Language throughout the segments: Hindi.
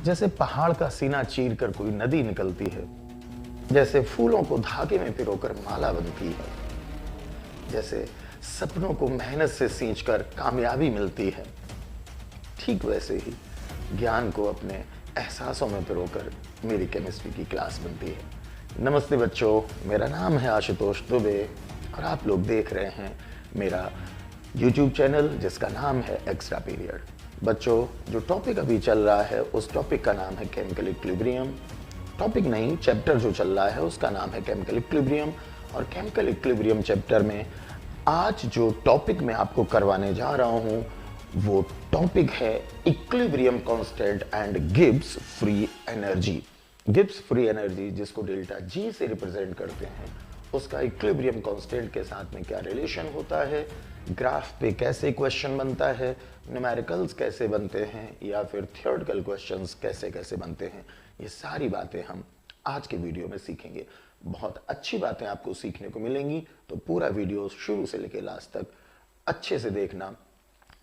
जैसे पहाड़ का सीना चीर कर कोई नदी निकलती है, जैसे फूलों को धागे में पिरोकर माला बनती है, जैसे सपनों को मेहनत से सींचकर कामयाबी मिलती है, ठीक वैसे ही ज्ञान को अपने एहसासों में पिरोकर मेरी केमिस्ट्री की क्लास बनती है। नमस्ते बच्चों, मेरा नाम है आशुतोष दुबे और आप लोग देख रहे हैं मेरा YouTube चैनल जिसका नाम है एक्स्ट्रा पीरियड। बच्चों, जो टॉपिक अभी चल रहा है उस टॉपिक का नाम है केमिकल इक्विलिब्रियम। टॉपिक नहीं, चैप्टर जो चल रहा है उसका नाम है केमिकल इक्विलिब्रियम। और केमिकल इक्विलिब्रियम चैप्टर में आज जो टॉपिक मैं आपको करवाने जा रहा हूं वो टॉपिक है equilibrium constant and Gibbs free energy. Gibbs free energy जिसको डेल्टा जी से रिप्रेजेंट करते हैं, उसका इक्विलिब्रियम कांस्टेंट के साथ में क्या रिलेशन होता है, ग्राफ पे कैसे क्वेश्चन बनता है, न्यूमेरिकल्स कैसे बनते हैं या फिर थ्योरेटिकल क्वेश्चंस कैसे कैसे बनते हैं, ये सारी बातें हम आज के वीडियो में सीखेंगे। बहुत अच्छी बातें आपको सीखने को मिलेंगी, तो पूरा वीडियो शुरू से लेकर लास्ट तक अच्छे से देखना।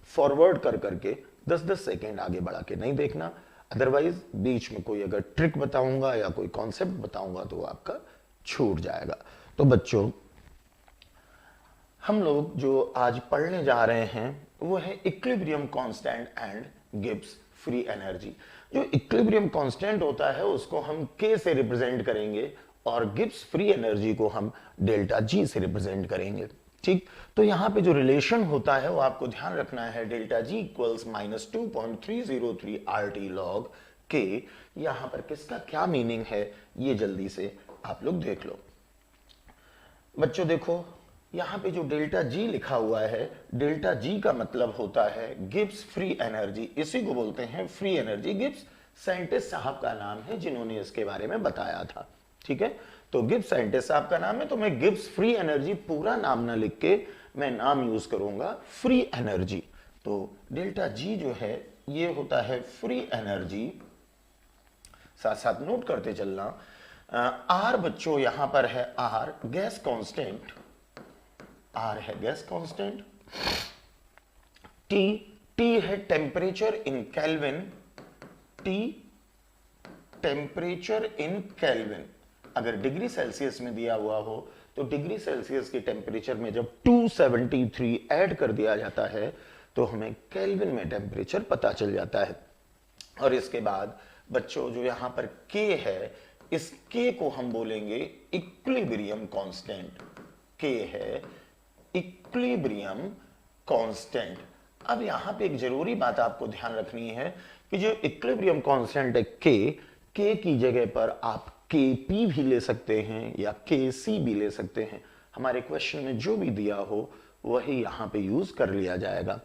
फॉरवर्ड कर करके 10-10 सेकेंड आगे बढ़ा के नहीं देखना, अदरवाइज बीच में कोई अगर ट्रिक बताऊंगा या कोई कॉन्सेप्ट बताऊंगा तो आपका छूट जाएगा। तो बच्चों, हम लोग जो आज पढ़ने जा रहे हैं वो है equilibrium constant and Gibbs free energy. जो इक्विलिब्रियम कांस्टेंट होता है उसको हम के से रिप्रेजेंट करेंगे और गिब्स फ्री एनर्जी को हम डेल्टा जी से रिप्रेजेंट करेंगे। ठीक, तो यहां पे जो रिलेशन होता है वो आपको ध्यान रखना है, delta G equals -2.303 RT log के। यहां पर किसका क्या मीनिंग है ये जल्दी से आप लोग देख लो। बच्चों देखो, यहां पे जो डेल्टा जी लिखा हुआ है, डेल्टा जी का मतलब होता है गिब्स फ्री एनर्जी, इसी को बोलते हैं फ्री एनर्जी। गिब्स साइंटिस्ट साहब का नाम है जिन्होंने इसके बारे में बताया था। ठीक है, तो गिब्स साइंटिस्ट साहब का नाम है, तो मैं गिब्स फ्री एनर्जी पूरा नाम ना लिख के मैं नाम यूज करूंगा फ्री एनर्जी। तो डेल्टा जी जो है ये होता है फ्री एनर्जी। साथ साथ नोट करते चलना। आर बच्चों यहां पर है आर गैस कांस्टेंट, आर है गैस कांस्टेंट। टी, टी है temperature in kelvin, T temperature in kelvin. अगर डिग्री सेल्सियस में दिया हुआ हो तो डिग्री सेल्सियस के टेम्परेचर में जब 273 ऐड कर दिया जाता है तो हमें केल्विन में टेम्परेचर पता चल जाता है। और इसके बाद बच्चों जो यहां पर के है, इस के को हम बोलेंगे इक्विलिब्रियम कांस्टेंट। के है इक्विलिब्रियम कांस्टेंट। अब यहां पे एक जरूरी बात आपको ध्यान रखनी है कि जो इक्विलिब्रियम कांस्टेंट है के की जगह पर आप Kp भी ले सकते हैं या Kc भी ले सकते हैं। हमारे क्वेश्चन में जो भी दिया हो वही यहां पे यूज कर लिया जाएगा।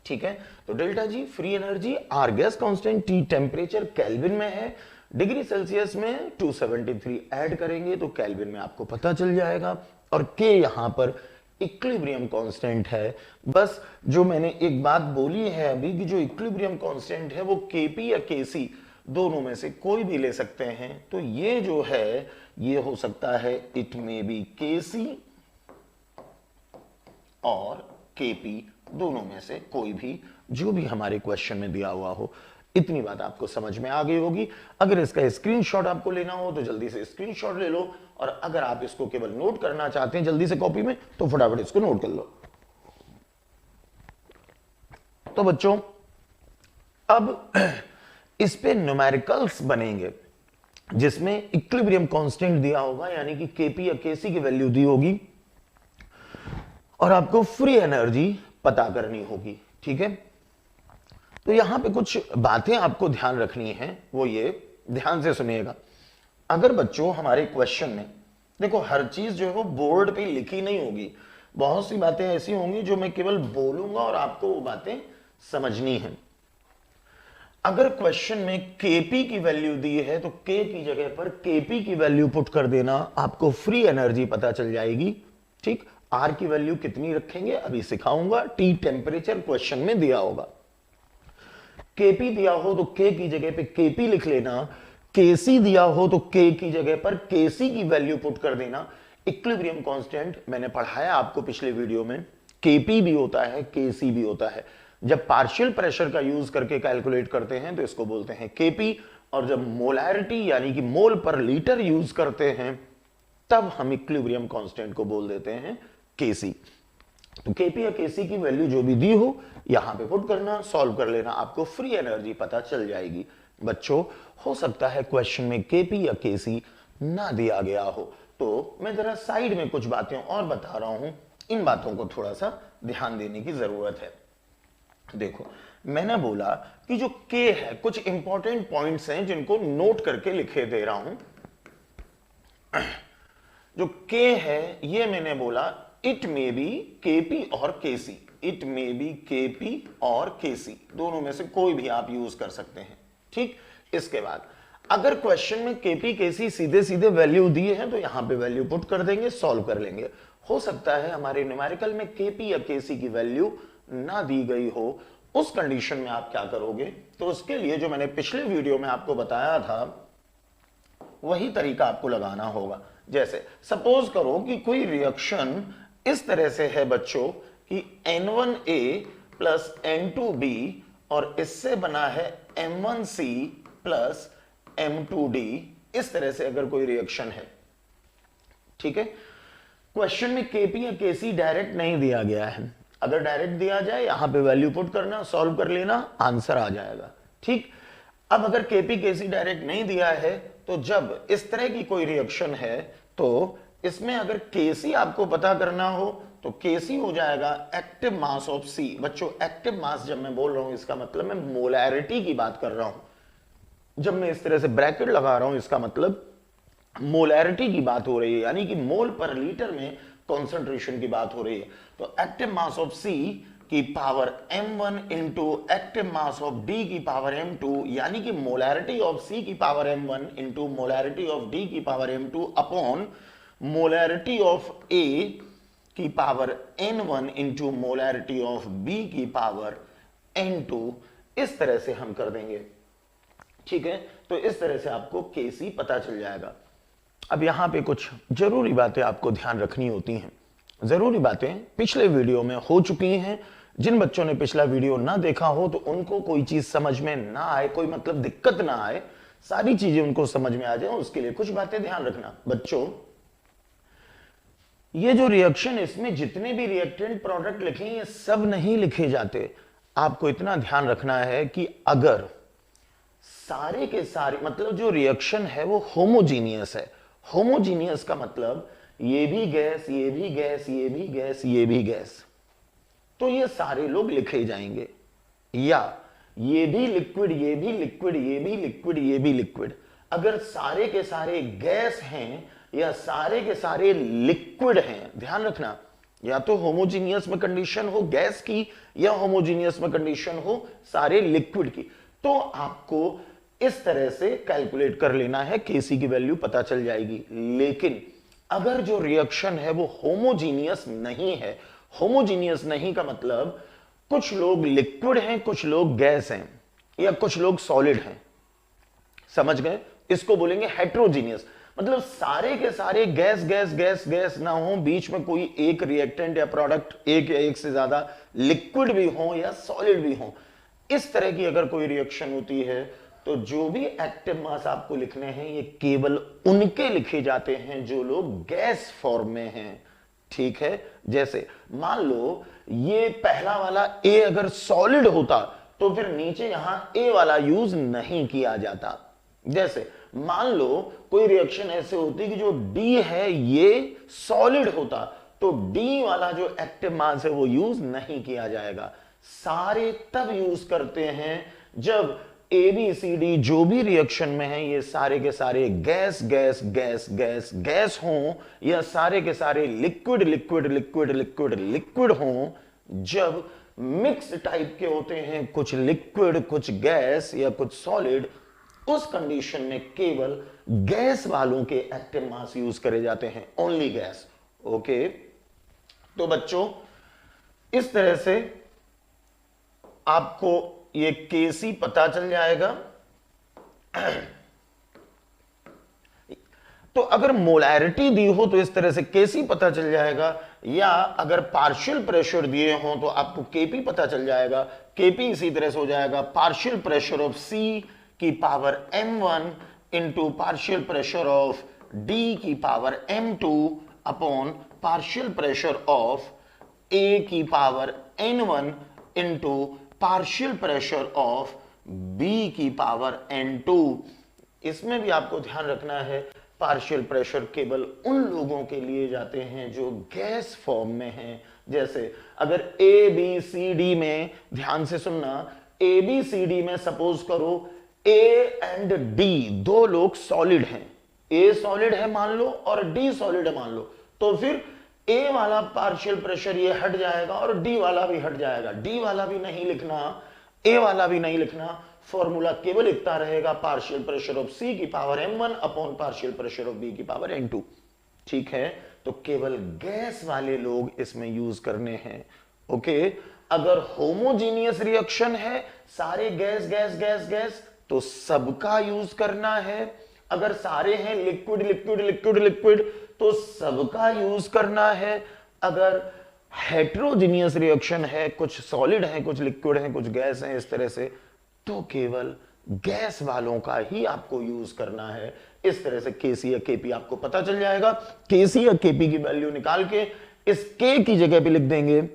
ठीक है, तो delta G free energy, R gas constant, T temperature kelvin में है, डिग्री सेल्सियस में 273 ऐड करेंगे तो केल्विन में आपको पता चल जाएगा। और के यहां पर इक्विलिब्रियम कांस्टेंट है। बस जो मैंने एक बात बोली है अभी कि जो इक्विलिब्रियम कांस्टेंट है वो Kp या Kc दोनों में से कोई भी ले सकते हैं। तो ये जो है ये हो सकता है इट में बी Kc और Kp, दोनों में से कोई भी, जो भी हमारे क्वेश्चन में दिया हुआ हो। इतनी बात आपको समझ में आ गई होगी। अगर इसका स्क्रीनशॉट आपको लेना हो तो जल्दी से स्क्रीनशॉट ले लो, और अगर आप इसको केवल नोट करना चाहते हैं जल्दी से कॉपी में तो फटाफट इसको नोट कर लो। तो बच्चों अब इस पे न्यूमेरिकल्स बनेंगे जिसमें इक्विलिब्रियम कांस्टेंट दिया होगा, यानी कि Kp या Kc की वैल्यू दी होगी और आपको फ्री एनर्जी पता करनी होगी। ठीक है, तो यहां पे कुछ बातें आपको ध्यान रखनी है, वो ये ध्यान से सुनिएगा। अगर बच्चों हमारे क्वेश्चन में देखो हर चीज जो है वो बोर्ड पे लिखी नहीं होगी, बहुत सी बातें ऐसी होंगी जो मैं केवल बोलूंगा और आपको वो बातें समझनी है। अगर क्वेश्चन में Kp की वैल्यू दी है तो K की जगह पर Kp की वैल्यू पुट कर देना, आपको फ्री एनर्जी पता चल जाएगी। ठीक, R की वैल्यू कितनी रखेंगे अभी सिखाऊंगा। T टेम्परेचर क्वेश्चन में दिया होगा, Kp दिया हो तो K की जगह पे Kp लिख लेना, Kc दिया हो तो K की जगह पर Kc की वैल्यू पुट कर देना। इक्विलिब्रियम कांस्टेंट मैंने पढ़ाया आपको पिछले वीडियो में, Kp भी होता है Kc भी होता है। जब पार्शियल प्रेशर का यूज करके कैलकुलेट करते हैं तो इसको बोलते हैं केपी, और जब मोलैरिटी यानी कि मोल पर लीटर यूज करते हैं तब हम इक्विलिब्रियम कांस्टेंट को बोल देते हैं केसी। तो केपी या केसी की वैल्यू जो भी दी हो यहां पे पुट करना, सॉल्व कर लेना, आपको फ्री एनर्जी पता चल जाएगी। बच्चों, हो सकता है क्वेश्चन में केपी या केसी ना दिया गया हो, तो मैं जरा साइड में कुछ बातें और बता रहा हूं, इन बातों को थोड़ा सा ध्यान देने की जरूरत है। देखो, मैंने बोला कि जो के है, कुछ इंपॉर्टेंट पॉइंट्स हैं जिनको नोट करके लिखे दे रहा हूं। जो के है ये मैंने बोला इट मे बी केपी और केसी, इट मे बी केपी और केसी, दोनों में से कोई भी आप यूज कर सकते हैं। ठीक, इसके बाद अगर क्वेश्चन में केपी केसी सीधे सीधे वैल्यू दिए हैं तो यहां पे वैल्यू पुट कर देंगे, सॉल्व कर लेंगे। हो सकता है हमारे न्यूमेरिकल में केपी या केसी की वैल्यू ना दी गई हो, उस कंडीशन में आप क्या करोगे? तो उसके लिए जो मैंने पिछले वीडियो में आपको बताया था वही तरीका आपको लगाना होगा। जैसे सपोज करो कि कोई रिएक्शन इस तरह से है बच्चों कि N1A प्लस N2B और इससे बना है M1C प्लस M2D, इस तरह से अगर कोई रिएक्शन है। ठीक है, क्वेश्चन में केपी या केसी डायरेक्ट नहीं दिया गया है, अगर डायरेक्ट दिया जाए यहां पे वैल्यू पुट करना, सॉल्व कर लेना, आंसर आ जाएगा। ठीक, अब अगर केपी केसी डायरेक्ट नहीं दिया है तो जब इस तरह की कोई रिएक्शन है तो इसमें अगर केसी आपको पता करना हो तो केसी हो जाएगा एक्टिव मास ऑफ सी। बच्चों, एक्टिव मास जब मैं बोल रहा हूं इसका मतलब मैं मोलैरिटी की बात कर रहा हूं। जब मैं इस तरह से ब्रैकेट लगा रहा हूं इसका मतलब मोलैरिटी की बात हो रही है, यानी कि मोल पर लीटर में कॉन्सेंट्रेशन की बात हो रही है। तो एक्टिव मास ऑफ सी की power m1 into active mass of D की पावर m2, यानी कि मोलैरिटी ऑफ C की power m1 into molarity of D की power m2 upon molarity of A की power n1 into molarity of B की पावर n2, इस तरह से हम कर देंगे। ठीक है, तो इस तरह से आपको केसी पता चल जाएगा। अब यहां पे कुछ जरूरी बातें आपको ध्यान रखनी होती हैं। जरूरी बातें पिछले वीडियो में हो चुकी हैं, जिन बच्चों ने पिछला वीडियो ना देखा हो तो उनको कोई चीज समझ में ना आए, कोई मतलब दिक्कत ना आए, सारी चीजें उनको समझ में आ जाए, उसके लिए कुछ बातें ध्यान रखना। बच्चों, ये जो रिएक्शन, इसमें जितने भी रिएक्टेंट प्रोडक्ट लिखे ये सब नहीं लिखे जाते। आपको इतना ध्यान रखना है कि अगर सारे के सारे, मतलब जो रिएक्शन है वो होमोजीनियस है। होमोजीनियस का मतलब ये भी गैस, ये भी गैस, ये भी गैस, ये भी गैस, तो ये सारे लोग लिखे जाएंगे। या ये भी लिक्विड, ये भी लिक्विड, ये भी लिक्विड, ये भी लिक्विड। अगर सारे के सारे गैस हैं या सारे के सारे लिक्विड हैं, ध्यान रखना, या तो होमोजीनियस में कंडीशन हो गैस की या होमोजीनियस में कंडीशन हो सारे लिक्विड की, तो आपको इस तरह से कैलकुलेट कर लेना है, केसी की वैल्यू पता चल जाएगी। लेकिन अगर जो रिएक्शन है वो होमोजीनियस नहीं है, होमोजीनियस नहीं का मतलब कुछ लोग लिक्विड हैं, कुछ लोग गैस हैं, या कुछ लोग सॉलिड हैं, समझ गए? इसको बोलेंगे हेट्रोजीनियस, मतलब सारे के सारे गैस गैस गैस गैस ना हो, बीच में कोई एक रिएक्टेंट या प्रोडक्ट, एक या एक से ज्यादा लिक्विड भी हो या सॉलिड भी हो। इस तरह की अगर कोई रिएक्शन होती है तो जो भी एक्टिव मास आपको लिखने हैं ये केवल उनके लिखे जाते हैं जो लोग गैस फॉर्म में हैं। ठीक है, जैसे मान लो ये पहला वाला ए अगर सॉलिड होता तो फिर नीचे यहां ए वाला यूज नहीं किया जाता। जैसे मान लो कोई रिएक्शन ऐसे होती कि जो डी है ये सॉलिड होता तो डी वाला जो एक्टिव मास है वो यूज नहीं किया जाएगा। सारे तब यूज करते हैं जब ए बी सी डी जो भी रिएक्शन में है ये सारे के सारे gas gas gas gas gas हों, या सारे के सारे liquid liquid liquid liquid liquid हों। जब मिक्स टाइप के होते हैं, कुछ लिक्विड कुछ गैस या कुछ सॉलिड, उस कंडीशन में केवल गैस वालों के एक्टिव मास यूज करे जाते हैं, ओनली गैस। ओके, तो बच्चों इस तरह से आपको ये केसी पता चल जाएगा। तो अगर मोलैरिटी दी हो तो इस तरह से केसी पता चल जाएगा, या अगर पार्शियल प्रेशर दिए हों तो आपको केपी पता चल जाएगा। केपी इसी तरह से हो जाएगा पार्शियल प्रेशर ऑफ सी की power m1 into partial pressure of D की power m2 upon partial pressure of A की power n1 into partial pressure of B की पावर n2। इसमें भी आपको ध्यान रखना है पार्शियल प्रेशर केवल उन लोगों के लिए जाते हैं जो गैस फॉर्म में हैं। जैसे अगर ए बी सी डी में, ध्यान से सुनना, ए बी सी डी में सपोज करो ए एंड डी दो लोग सॉलिड हैं, ए सॉलिड है मान लो और डी सॉलिड है मान लो, तो फिर ए वाला पार्शियल प्रेशर ये हट जाएगा और डी वाला भी हट जाएगा। डी वाला भी नहीं लिखना, ए वाला भी नहीं लिखना, फॉर्मूला केवल इतना रहेगा पार्शियल प्रेशर ऑफ सी की power m1 upon partial pressure of B की पावर n2। ठीक है, तो केवल गैस वाले लोग इसमें यूज करने हैं। ओके, अगर होमोजीनियस रिएक्शन है, सारे गैस गैस गैस गैस, तो सबका यूज करना है। अगर सारे हैं लिक्विड लिक्विड लिक्विड लिक्विड, तो सबका यूज करना है। अगर हेट्रोजीनियस रिएक्शन है, कुछ सॉलिड है, कुछ लिक्विड है, कुछ गैस है, इस तरह से, तो केवल गैस वालों का ही आपको यूज करना है। इस तरह से केसी या केपी आपको पता चल जाएगा। केसी या केपी की वैल्यू निकाल के इस के की जगह पे लिख देंगे,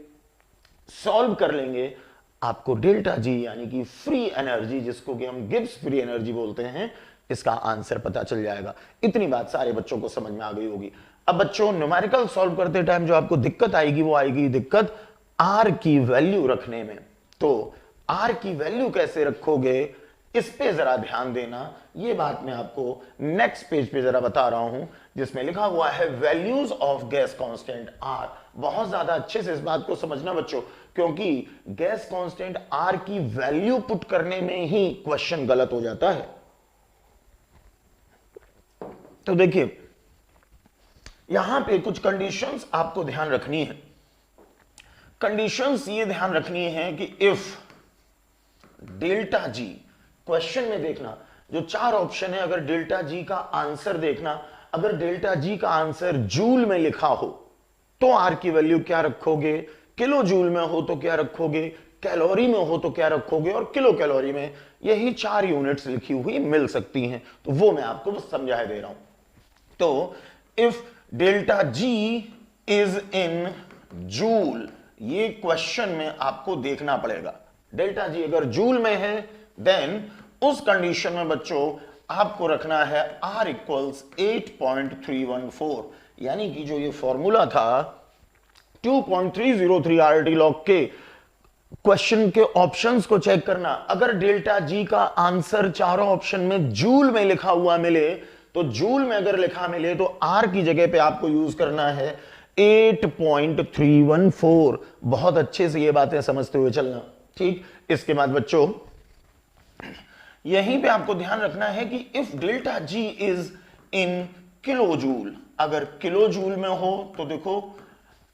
सॉल्व कर लेंगे, आपको डेल्टा जी यानी कि फ्री एनर्जी, जिसको कि हम गिब्स फ्री एनर्जी बोलते हैं, इसका आंसर पता चल जाएगा। इतनी बात सारे बच्चों को समझ में आ गई होगी। अब बच्चों, न्यूमेरिकल सॉल्व करते टाइम जो आपको दिक्कत आएगी वो आएगी दिक्कत आर की वैल्यू रखने में। तो आर की वैल्यू कैसे रखोगे, इस पे जरा ध्यान देना। ये बात मैं आपको नेक्स्ट पेज पे जरा बता रहा हूं, जिसमें लिखा हुआ है values of gas constant R. बहुत ज्यादा अच्छे से इस बात को समझना बच्चों, क्योंकि गैस कांस्टेंट आर की वैल्यू पुट करने में ही क्वेश्चन गलत हो जाता है। तो देखिए, यहां पे कुछ कंडीशंस आपको ध्यान रखनी है। कंडीशंस ये ध्यान रखनी है कि इफ डेल्टा जी, क्वेश्चन में देखना जो चार ऑप्शन है, अगर डेल्टा जी का आंसर देखना, अगर डेल्टा जी का आंसर जूल में लिखा हो तो आर की वैल्यू क्या रखोगे, किलो जूल में हो तो क्या रखोगे, कैलोरी में हो तो क्या रखोगे, और किलो कैलोरी में, यही चार यूनिट्स लिखी हुई मिल सकती हैं। तो वो मैं आपको बस समझा दे रहा हूं। तो if delta G is in joule, ये क्वेश्चन में आपको देखना पड़ेगा। डेल्टा जी अगर जूल में है, देन उस कंडीशन में बच्चों आपको रखना है R इक्वल्स 8.314, यानी कि जो ये फॉर्मूला था 2.303 RT लॉग के, क्वेश्चन के ऑप्शंस को चेक करना। अगर डेल्टा जी का आंसर चारों ऑप्शन में जूल में लिखा हुआ मिले, तो जूल में अगर लिखा मिले तो R की जगह पे आपको यूज करना है 8.314। बहुत अच्छे से ये बातें समझते हुए चलना। ठीक, इसके बाद बच्चों यहीं पे आपको ध्यान रखना है कि if delta G is in kilo joule, अगर किलो जूल में हो तो देखो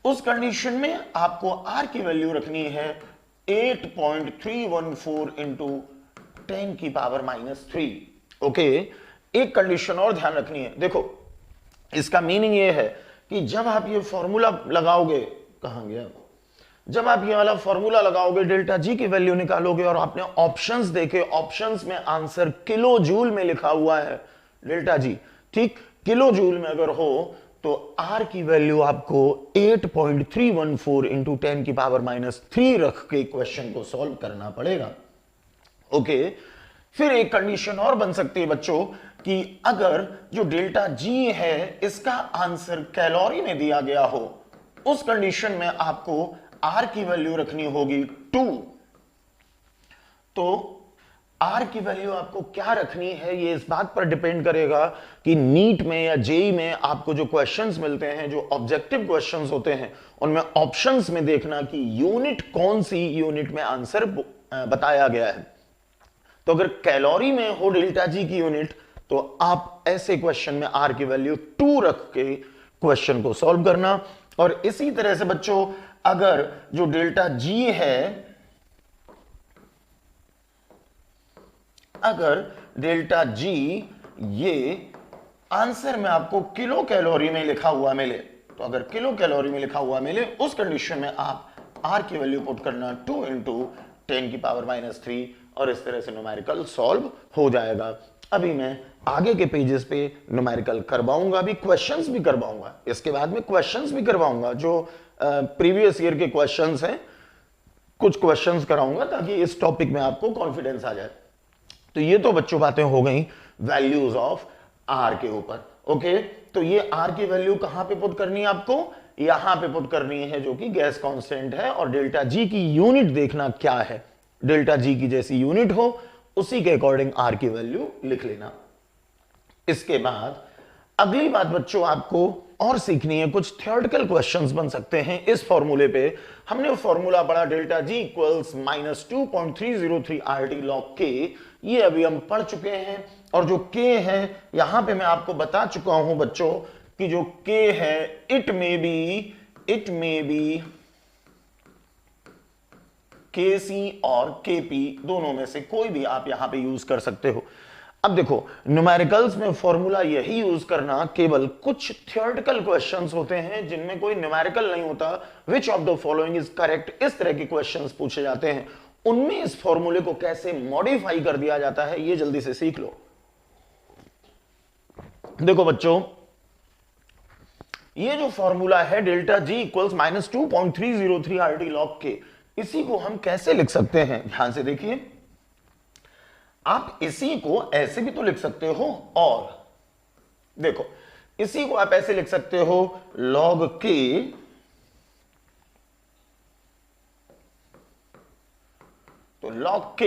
उस कंडीशन में आपको आर की वैल्यू रखनी है 8.314 इंटू 10 की पावर -3। ओके, एक कंडीशन और ध्यान रखनी है। देखो, इसका मीनिंग ये है कि जब आप ये फॉर्मूला लगाओगे, कहां गया, जब आप ये वाला फॉर्मूला लगाओगे, डेल्टा जी की वैल्यू निकालोगे और आपने ऑप्शंस देखे, ऑप्शंस में आंसर किलो जूल में लिखा हुआ है डेल्टा जी, ठीक, किलो जूल में अगर हो तो आर की वैल्यू आपको 8.314 इंटू 10 की पावर -3 रख के क्वेश्चन को सॉल्व करना पड़ेगा। ओके, फिर एक कंडीशन और बन सकती है बच्चों कि अगर जो डेल्टा जी है इसका आंसर कैलोरी में दिया गया हो, उस कंडीशन में आपको आर की वैल्यू रखनी होगी 2। तो आर की वैल्यू आपको क्या रखनी है, ये इस बात पर डिपेंड करेगा कि नीट में या जेई में आपको जो क्वेश्चंस मिलते हैं, जो ऑब्जेक्टिव क्वेश्चंस होते हैं, उनमें ऑप्शंस में देखना कि यूनिट कौन सी यूनिट में आंसर बताया गया है। तो अगर कैलोरी में हो डेल्टा जी की यूनिट, तो आप ऐसे क्वेश्चन में आर की वैल्यू 2 रख के क्वेश्चन को सॉल्व करना। और इसी तरह से बच्चों, अगर जो डेल्टा जी है, अगर डेल्टा जी ये आंसर में आपको किलो कैलोरी में लिखा हुआ मिले, तो अगर किलो कैलोरी में लिखा हुआ मिले उस कंडीशन में आप R की वैल्यू पुट करना 2 इंटू 10⁻³ और इस तरह से न्यूमेरिकल सॉल्व हो जाएगा। अभी मैं आगे के पेजेस पे न्यूमेरिकल करवाऊंगा, भी क्वेश्चंस भी करवाऊंगा, इसके बाद में क्वेश्चंस भी करवाऊंगा जो प्रीवियस ईयर के क्वेश्चंस हैं, कुछ क्वेश्चंस कराऊंगा ताकि इस टॉपिक में आपको कॉन्फिडेंस आ जाए। तो ये तो बच्चों बातें हो गई वैल्यूज ऑफ R के ऊपर। ओके, तो ये R की वैल्यू कहां पे पुट करनी है आपको, यहां पे पुट करनी है जो कि गैस कांस्टेंट है, और डेल्टा जी की यूनिट देखना क्या है, डेल्टा जी की जैसी यूनिट हो उसी के अकॉर्डिंग R की वैल्यू लिख लेना। इसके बाद अगली बात बच्चों आपको और सीखनी है, कुछ थियोरेटिकल क्वेश्चंस बन सकते हैं इस फॉर्मूले पे। हमने फॉर्मूला पढ़ा delta G equals -2.303 RT log K, ये अभी हम पढ़ चुके हैं, और जो K है यहां पे मैं आपको बता चुका हूं बच्चों कि जो K है इट मे बी KC और KP दोनों में से कोई भी आप यहां पे यूज कर सकते हो। अब देखो न्यूमेरिकल्स में फॉर्मूला यही यूज करना, केवल कुछ थियोरेटिकल क्वेश्चंस होते हैं जिनमें कोई न्यूमेरिकल नहीं होता, which of the following is correct, इस तरह के क्वेश्चंस पूछे जाते हैं, उनमें इस फॉर्मूले को कैसे मॉडिफाई कर दिया जाता है ये जल्दी से सीख लो। देखो बच्चों, ये जो फॉर्मूला है delta G equals -2.303 RT log K, इसी को हम कैसे लिख सकते हैं, ध्यान से देखिए। आप इसी को ऐसे भी तो लिख सकते हो, और देखो इसी को आप ऐसे लिख सकते हो log K तो log K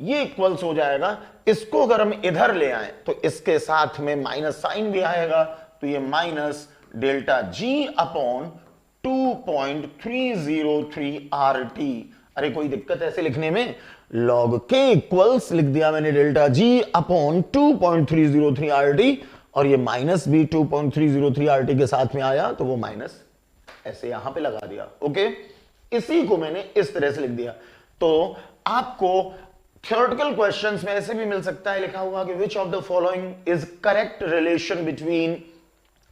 ये इक्वल्स हो जाएगा, इसको अगर हम इधर ले आए तो इसके साथ में माइनस साइन भी आएगा, तो ये minus delta G upon 2.303 RT। अरे कोई दिक्कत ऐसे लिखने में, log K इक्वल्स लिख दिया मैंने डेल्टा जी अपॉन 2.303 RT, और ये माइनस भी 2.303 RT के साथ में आया तो वो माइनस ऐसे यहां पे लगा दिया। ओके, इसी को मैंने इस तरह से लिख दिया। तो आपको थियोरेटिकल क्वेश्चंस में ऐसे भी मिल सकता है लिखा हुआ कि which of the following is correct relation between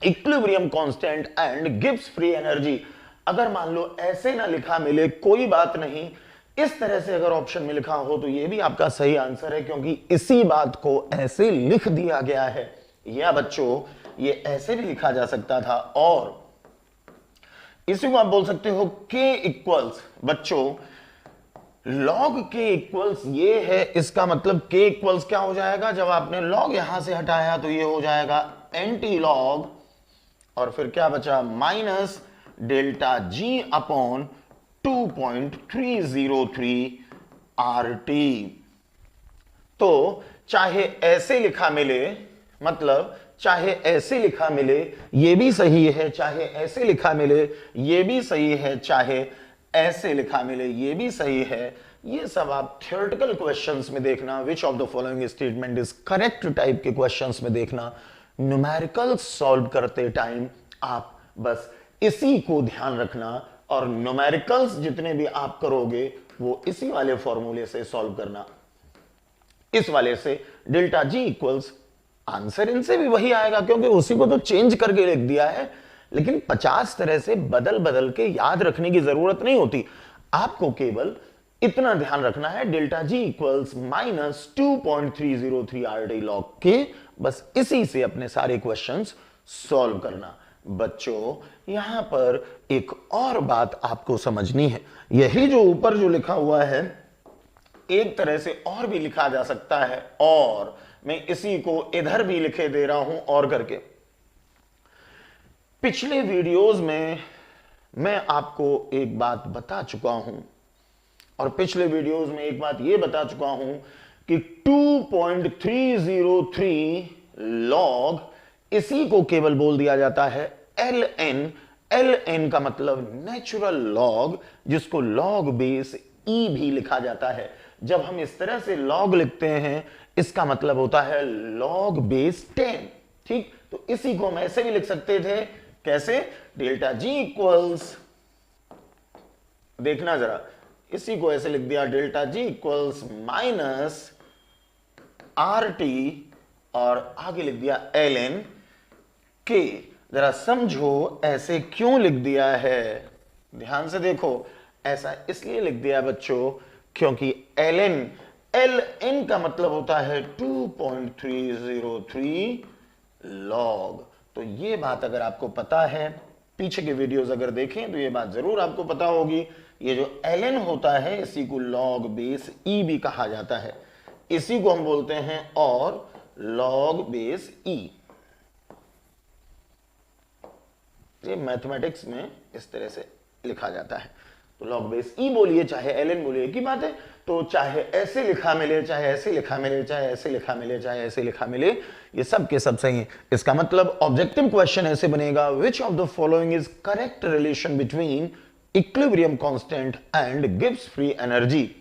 equilibrium constant and Gibbs free energy. अगर मान लो ऐसे ना लिखा मिले कोई बात नहीं, इस तरह से अगर ऑप्शन में लिखा हो तो ये भी आपका सही आंसर है, क्योंकि इसी बात को ऐसे लिख दिया गया है। या बच्चों ये ऐसे भी लिखा जा सकता था, और इसी को आप बोल सकते हो K इक्वल्स, बच्चों log K इक्वल्स ये है, इसका मतलब K इक्वल्स क्या हो जाएगा, जब आपने log यहां से हटाया तो ये हो जाएगा एंटी लॉग, और फिर क्या बचा minus delta G upon 2.303 RT। तो चाहे ऐसे लिखा मिले, मतलब चाहे ऐसे लिखा मिले ये भी सही है, चाहे ऐसे लिखा मिले ये भी सही है, चाहे ऐसे लिखा मिले ये भी सही है। ये सब आप थियोरेटिकल क्वेश्चंस में देखना, which of the following statement is correct type के क्वेश्चंस में देखना। न्यूमेरिकल सॉल्व करते टाइम आप बस इसी को ध्यान रखना, और न्यूमेरिकल्स जितने भी आप करोगे वो इसी वाले फॉर्मूले से सॉल्व करना, इस वाले से डेल्टा जी इक्वल्स, आंसर इनसे भी वही आएगा क्योंकि उसी को तो चेंज करके लिख दिया है, लेकिन 50 तरह से बदल बदल के याद रखने की जरूरत नहीं होती। आपको केवल इतना ध्यान रखना है delta G equals -2.303 RT log K, बस इसी से अपने सारे क्वेश्चंस सॉल्व करना। बच्चों यहां पर एक और बात आपको समझनी है, यही जो ऊपर जो लिखा हुआ है एक तरह से और भी लिखा जा सकता है, और मैं इसी को इधर भी लिखे दे रहा हूं और करके। पिछले वीडियोस में मैं आपको एक बात बता चुका हूं, और पिछले वीडियोस में एक बात यह बता चुका हूं कि 2.303 लॉग, इसी को केवल बोल दिया जाता है ln। ln का मतलब नेचुरल लॉग, जिसको लॉग बेस e भी लिखा जाता है। जब हम इस तरह से लॉग लिखते हैं इसका मतलब होता है लॉग बेस 10। ठीक, तो इसी को हम ऐसे भी लिख सकते थे, कैसे, डेल्टा जी इक्वल्स, देखना जरा, इसी को ऐसे लिख दिया delta G equals minus RT, और आगे लिख दिया ln K। जरा समझो ऐसे क्यों लिख दिया है, ध्यान से देखो। ऐसा इसलिए लिख दिया बच्चों क्योंकि ln, ln का मतलब होता है 2.303 लॉग। तो ये बात अगर आपको पता है, पीछे के वीडियोस अगर देखें तो ये बात जरूर आपको पता होगी। ये जो ln होता है इसी को लॉग बेस e भी कहा जाता है, इसी को हम बोलते हैं और लॉग बेस e। ये मैथमेटिक्स में इस तरह से लिखा जाता है। तो लॉग बेस ई बोलिए चाहे ln बोलिए, एक ही बात है। तो चाहे ऐसे लिखा मिले, चाहे ऐसे लिखा मिले, चाहे ऐसे लिखा मिले, चाहे ऐसे लिखा मिले, ये सब के सब सही है। इसका मतलब ऑब्जेक्टिव क्वेश्चन ऐसे बनेगा, which of the following is correct relation between equilibrium constant and Gibbs free energy.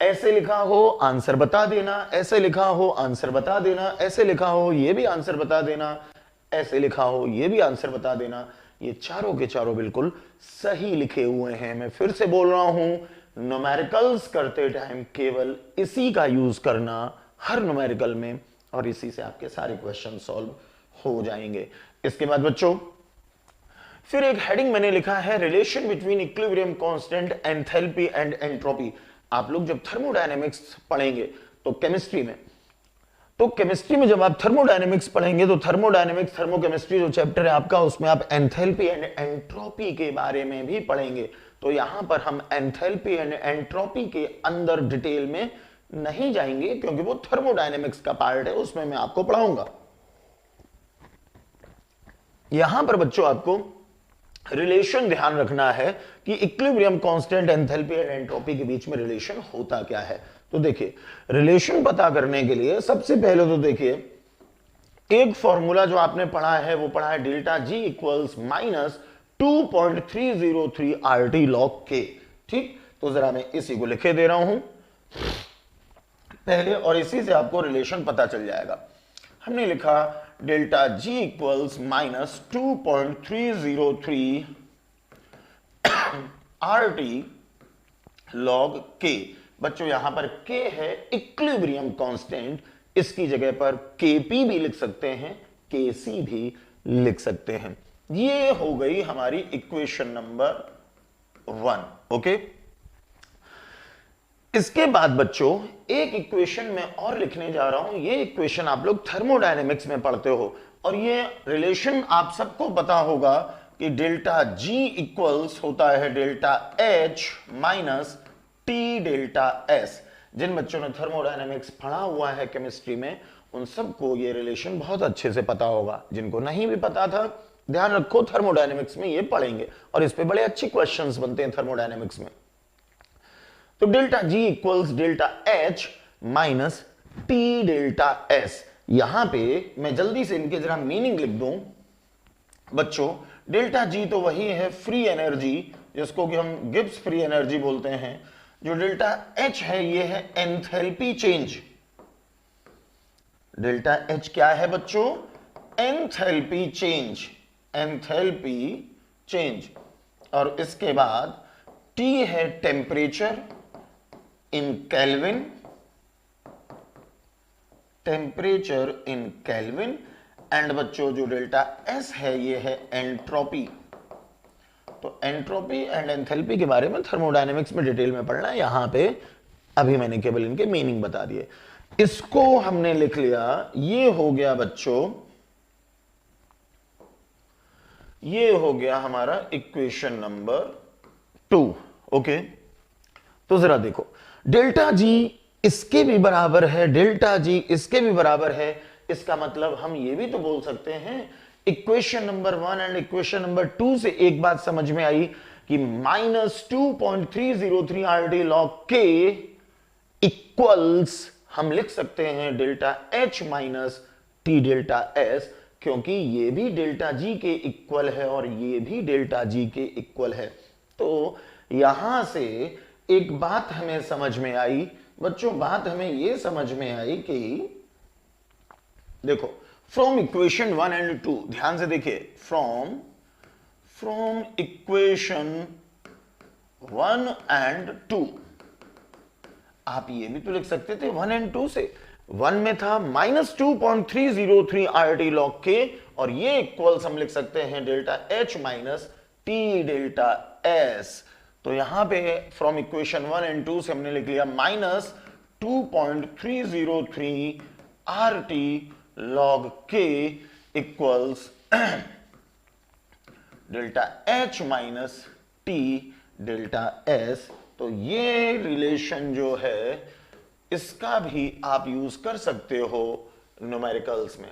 ऐसे लिखा हो आंसर बता देना, ऐसे लिखा हो आंसर बता देना, ऐसे लिखा हो ये भी आंसर बता देना, ऐसे लिखा हो ये भी आंसर बता देना। ये चारों के चारों बिल्कुल सही लिखे हुए हैं। मैं फिर से बोल रहा हूं, न्यूमेरिकल्स करते टाइम केवल इसी का यूज करना हर न्यूमेरिकल में, और इसी से आपके सारे क्वेश्चन सॉल्व हो जाएंगे। इसके बाद बच्चों फिर एक हेडिंग मैंने लिखा है, relation between equilibrium constant, enthalpy and entropy. आप लोग जब थर्मोडायनेमिक्स पढ़ेंगे तो केमिस्ट्री में, तो केमिस्ट्री में जब आप थर्मोडायनेमिक्स पढ़ेंगे तो थर्मोडायनेमिक्स थर्मोकेमिस्ट्री जो चैप्टर है आपका, उसमें आप एंथैल्पी एंड एंट्रोपी के बारे में भी पढ़ेंगे। तो यहां पर हम एंथैल्पी एंड एंट्रोपी के अंदर डिटेल में नहीं जाएंगे क्योंकि वो थर्मोडायनेमिक्स का पार्ट है, उसमें मैं आपको पढ़ाऊंगा। यहां पर बच्चों आपको रिलेशन ध्यान रखना है कि equilibrium constant, enthalpy and entropy के बीच में रिलेशन होता क्या है। तो देखिए रिलेशन पता करने के लिए सबसे पहले तो देखिए एक फॉर्मूला जो आपने पढ़ा है वो पढ़ा है delta G equals minus 2.303 RT log K। ठीक, तो जरा मैं इसी को लिखे दे रहा हूं पहले, और इसी से आपको रिलेशन पता चल जाएगा। हमने लिखा delta G equals minus 2.303 RT log K। बच्चों यहां पर K है इक्विलिब्रियम कांस्टेंट, इसकी जगह पर Kp भी लिख सकते हैं, Kc भी लिख सकते हैं। ये हो गई हमारी इक्वेशन नंबर 1। ओके, इसके बाद बच्चों एक इक्वेशन मैं और लिखने जा रहा हूं। ये इक्वेशन आप लोग थर्मोडायनेमिक्स में पढ़ते हो, और ये रिलेशन आप सबको पता होगा कि डेल्टा जी इक्वल्स होता है delta H minus T delta S. जिन बच्चों ने थर्मोडायनेमिक्स पढ़ा हुआ है केमिस्ट्री में, उन सबको ये रिलेशन बहुत अच्छे से पता होगा। जिनको नहीं भी पता था, ध्यान रखो थर्मोडायनेमिक्स में ये पढ़ेंगे, और इस पे बड़े अच्छे क्वेश्चंस बनते हैं थर्मोडायनेमिक्स में। तो delta G equals delta H minus T delta S. यहां पे मैं जल्दी से इनके जरा मीनिंग लिख दूं बच्चों। डेल्टा जी तो वही है फ्री एनर्जी, जिसको कि हम गिब्स फ्री एनर्जी बोलते हैं। जो डेल्टा एच है ये है एंथैल्पी चेंज। डेल्टा एच क्या है बच्चों? Enthalpy change, enthalpy change. और इसके बाद टी है temperature in kelvin, temperature in kelvin. And बच्चों जो डेल्टा एस है ये है एंट्रोपी। तो एंट्रोपी एंड एंथैल्पी के बारे में थर्मोडायनेमिक्स में डिटेल में पढ़ना है, यहां पे अभी मैंने केवल इनके मीनिंग बता दिए। इसको हमने लिख लिया, ये हो गया बच्चों, ये हो गया हमारा इक्वेशन नंबर 2। ओके, तो जरा देखो डेल्टा जी इसके भी बराबर है, डेल्टा जी इसके भी बराबर है। इसका मतलब हम ये भी तो बोल सकते हैं, equation number 1 and equation number 2 से एक बात समझ में आई कि minus 2.303 RT log K equals हम लिख सकते हैं delta H minus T delta S, क्योंकि ये भी डेल्टा जी के इक्वल है और ये भी डेल्टा जी के इक्वल है। तो यहां से एक बात हमें समझ में आई बच्चों, बात हमें यह समझ में आई कि देखो फ्रॉम इक्वेशन 1 एंड 2, ध्यान से देखिए, फ्रॉम इक्वेशन 1 एंड 2 आप ये भी तो लिख सकते थे 1 एंड 2 से। 1 में था -2.303 RT log K, और ये इक्वल्स हम लिख सकते हैं delta H minus T delta S। तो यहां पे फ्रॉम इक्वेशन 1 एंड 2 से हमने लिख लिया -2.303 RT log K equals delta H minus T delta S। तो ये रिलेशन जो है इसका भी आप यूज कर सकते हो न्यूमेरिकल्स में।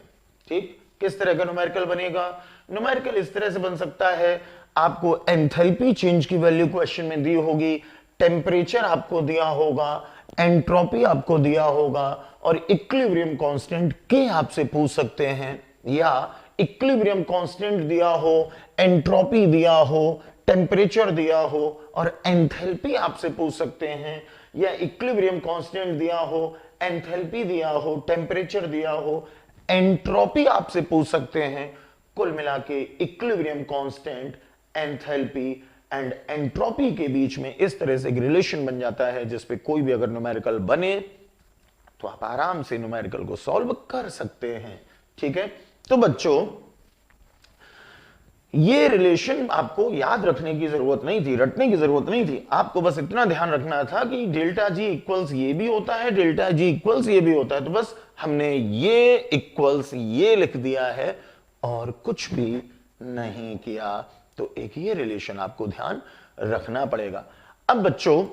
ठीक, किस तरह का न्यूमेरिकल बनेगा? न्यूमेरिकल इस तरह से बन सकता है, आपको एंथैल्पी चेंज की वैल्यू क्वेश्चन में दी होगी, टेम्परेचर आपको दिया होगा, एंट्रोपी आपको दिया होगा, और इक्विलिब्रियम कांस्टेंट के आपसे पूछ सकते हैं, या इक्विलिब्रियम कांस्टेंट दिया हो, एंट्रोपी दिया हो, टेम्परेचर दिया हो और एंथैल्पी आपसे पूछ सकते हैं, या इक्विलिब्रियम कांस्टेंट दिया हो, एंथैल्पी दिया हो, टेम्परेचर दिया हो, एंट्रोपी आपसे पूछ सकते हैं। कुल मिला के equilibrium constant, enthalpy and entropy के बीच में इस तरह से एक रिलेशन बन जाता है, जिसपे कोई भी अगर न्यूमेरिकल बने तो आप आराम से न्यूमेरिकल को सॉल्व कर सकते हैं। ठीक है, तो बच्चों ये रिलेशन आपको याद रखने की जरूरत नहीं थी, रटने की जरूरत नहीं थी, आपको बस इतना ध्यान रखना था कि डेल्टा जी इक्वल्स ये भी होता है, डेल्टा जी इक्वल्स ये भी होता है। तो बस हमने ये इक्वल्स ये लिख दिया है और कुछ भी नहीं किया। तो एक ये रिलेशन आपको ध्यान रखना पड़ेगा। अब बच्चों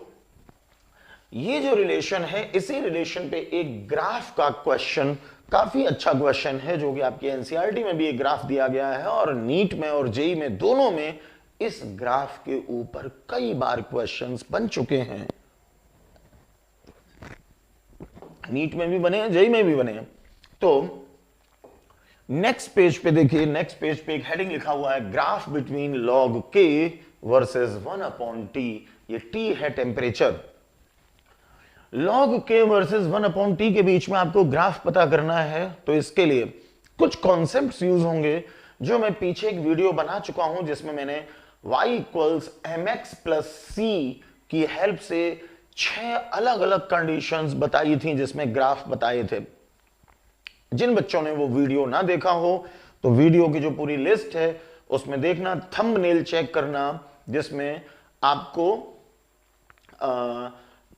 ये जो रिलेशन है, इसी रिलेशन पे एक ग्राफ का क्वेश्चन, काफी अच्छा क्वेश्चन है, जो कि आपकी एनसीईआरटी में भी एक ग्राफ दिया गया है और नीट में और जेई में दोनों में इस ग्राफ के ऊपर कई बार क्वेश्चंस बन चुके हैं। नीट में भी बने हैं, जेई में भी बने हैं। तो नेक्स्ट पेज पे देखिए, नेक्स्ट पेज पे एक हेडिंग लिखा हुआ है, ग्राफ बिटवीन लॉग के वर्सेस 1/t। ये t है टेम्परेचर। लॉग के वर्सेस 1/t के बीच में आपको ग्राफ पता करना है, तो इसके लिए कुछ कॉन्सेप्ट्स यूज होंगे जो मैं पीछे एक वीडियो बना चुका हूं, जिसमें मैंने y इक्वल्स mx प्लस सी की हेल्प से 6 अलग अलग कंडीशंस बताई थी, जिसमें ग्राफ बताए थे। जिन बच्चों ने वो वीडियो ना देखा हो तो वीडियो की जो पूरी लिस्ट है उसमें देखना, थंबनेल चेक करना, जिसमें आपको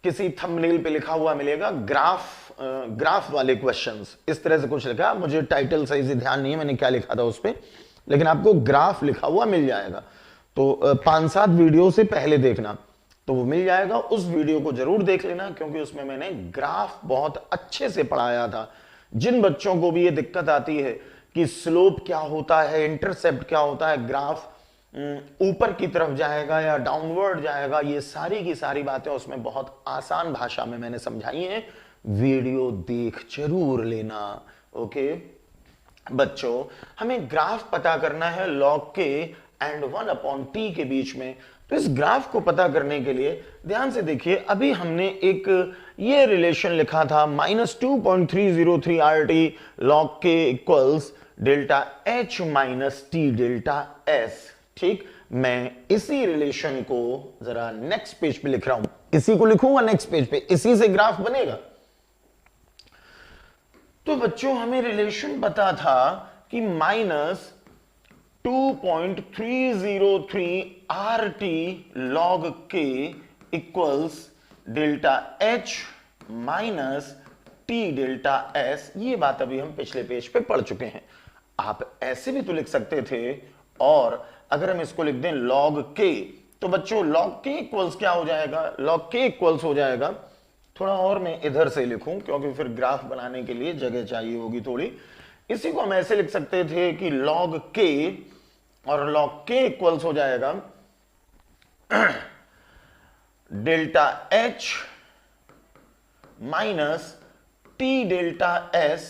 किसी थंबनेल पे लिखा हुआ मिलेगा ग्राफ वाले क्वेश्चंस, इस तरह से कुछ लिखा। मुझे टाइटल सही से ध्यान नहीं है मैंने क्या लिखा था उस पे, लेकिन आपको ग्राफ लिखा हुआ मिल जाएगा। तो 5-7 वीडियो से पहले देखना तो वो मिल जाएगा। उस वीडियो को जरूर देख लेना, क्योंकि उसमें मैंने ग्राफ बहुत अच्छे से पढ़ाया था। जिन बच्चों को भी ये दिक्कत आती है कि स्लोप क्या होता है, इंटरसेप्ट क्या होता है, ग्राफ ऊपर की तरफ जाएगा या डाउनवर्ड जाएगा, ये सारी की सारी बातें उसमें बहुत आसान भाषा में मैंने समझाई हैं। वीडियो देख जरूर लेना। ओके बच्चों, हमें ग्राफ पता करना है लॉग के एंड 1/t के बीच में। तो इस ग्राफ को पता करने के लिए ध्यान से देखिए, अभी हमने एक ये रिलेशन लिखा था -2.303 RT log k equals delta H minus T delta S। ठीक, मैं इसी रिलेशन को जरा नेक्स्ट पेज पे लिख रहा हूं, इसी को लिखूंगा नेक्स्ट पेज पे, इसी से ग्राफ बनेगा। तो बच्चों हमें रिलेशन पता था कि -2.303 RT log k equals delta H minus T delta S। ये बात अभी हम पिछले पेज पे पढ़ चुके हैं। आप ऐसे भी तो लिख सकते थे, और अगर हम इसको लिख दें log k, तो बच्चों log k इक्वल्स क्या हो जाएगा? log k इक्वल्स हो जाएगा, थोड़ा और मैं इधर से लिखूं क्योंकि फिर ग्राफ बनाने के लिए जगह चाहिए होगी थोड़ी। इसी को हम ऐसे लिख सकते थे कि log k, और log k इक्वल्स हो जाएगा delta H minus T delta S।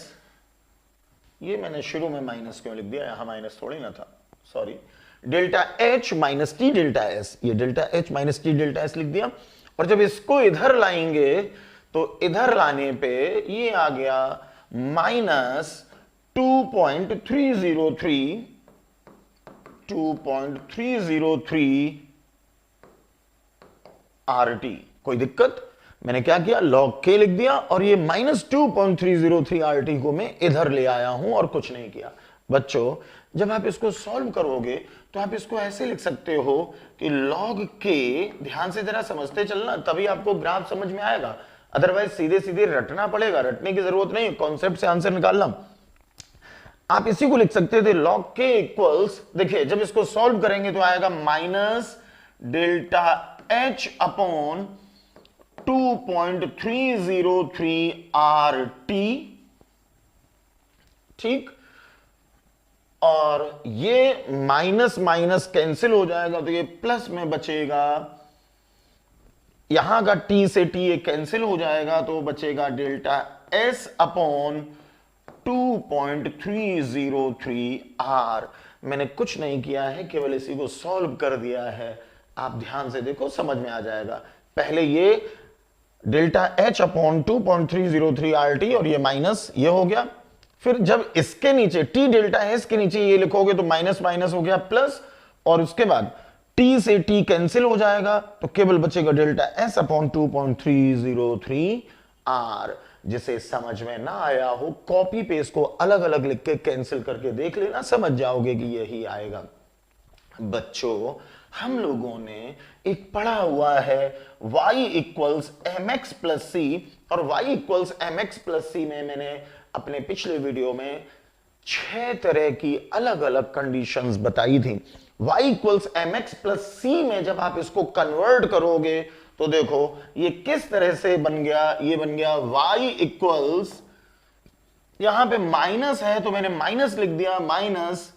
ये मैंने शुरू में माइनस क्यों लिख दिया, यहां माइनस थोड़ी ना था, sorry. Delta H minus T delta S, ये delta H minus T delta S लिख दिया। और जब इसको इधर लाएंगे तो इधर लाने पे ये आ गया -2.303 RT। कोई दिक्कत? मैंने क्या किया, log k लिख दिया और ये -2.303 RT को मैं इधर ले आया हूं और कुछ नहीं किया। बच्चों जब आप इसको सॉल्व करोगे तो आप इसको ऐसे लिख सकते हो कि log k, ध्यान से जरा समझते चलना तभी आपको ग्राफ समझ में आएगा, अदरवाइज सीधे सीधे रटना पड़ेगा, रटने की जरूरत नहीं, कॉन्सेप्ट से आंसर निकालना। आप इसी को लिख सकते थे log k इक्वल्स, देखिए जब इसको सॉल्व करेंगे तो आएगा -डेल्टा h अपॉन 2.303 RT, ठीक, और ये माइनस माइनस कैंसिल हो जाएगा तो ये प्लस में बचेगा, यहां का t से t ये कैंसिल हो जाएगा तो बचेगा डेल्टा s अपॉन 2.303 R। मैंने कुछ नहीं किया है, केवल इसी को सॉल्व कर दिया है। आप ध्यान से देखो समझ में आ जाएगा। पहले ये डेल्टा h अपॉन 2.303 RT और ये माइनस ये हो गया, फिर जब इसके नीचे t डेल्टा s के नीचे ये लिखोगे तो माइनस माइनस हो गया प्लस, और उसके बाद t से t कैंसिल हो जाएगा तो केवल बचेगा डेल्टा s अपॉन 2.303 R। जिसे समझ में ना आया हो कॉपी पेस्ट को अलग अलग लिख के कैंसिल करके देख लेना, समझ जाओगे कि यही आएगा। बच्चों हम लोगों ने एक पढ़ा हुआ है y इक्वल्स mx प्लस सी, और y इक्वल्स mx प्लस सी में मैंने अपने पिछले वीडियो में 6 तरह की अलग अलग कंडीशंस बताई थी। y इक्वल्स mx प्लस सी में जब आप इसको कन्वर्ट करोगे तो देखो ये किस तरह से बन गया, ये बन गया y इक्वल्स, यहां पे माइनस है तो मैंने माइनस लिख दिया माइनस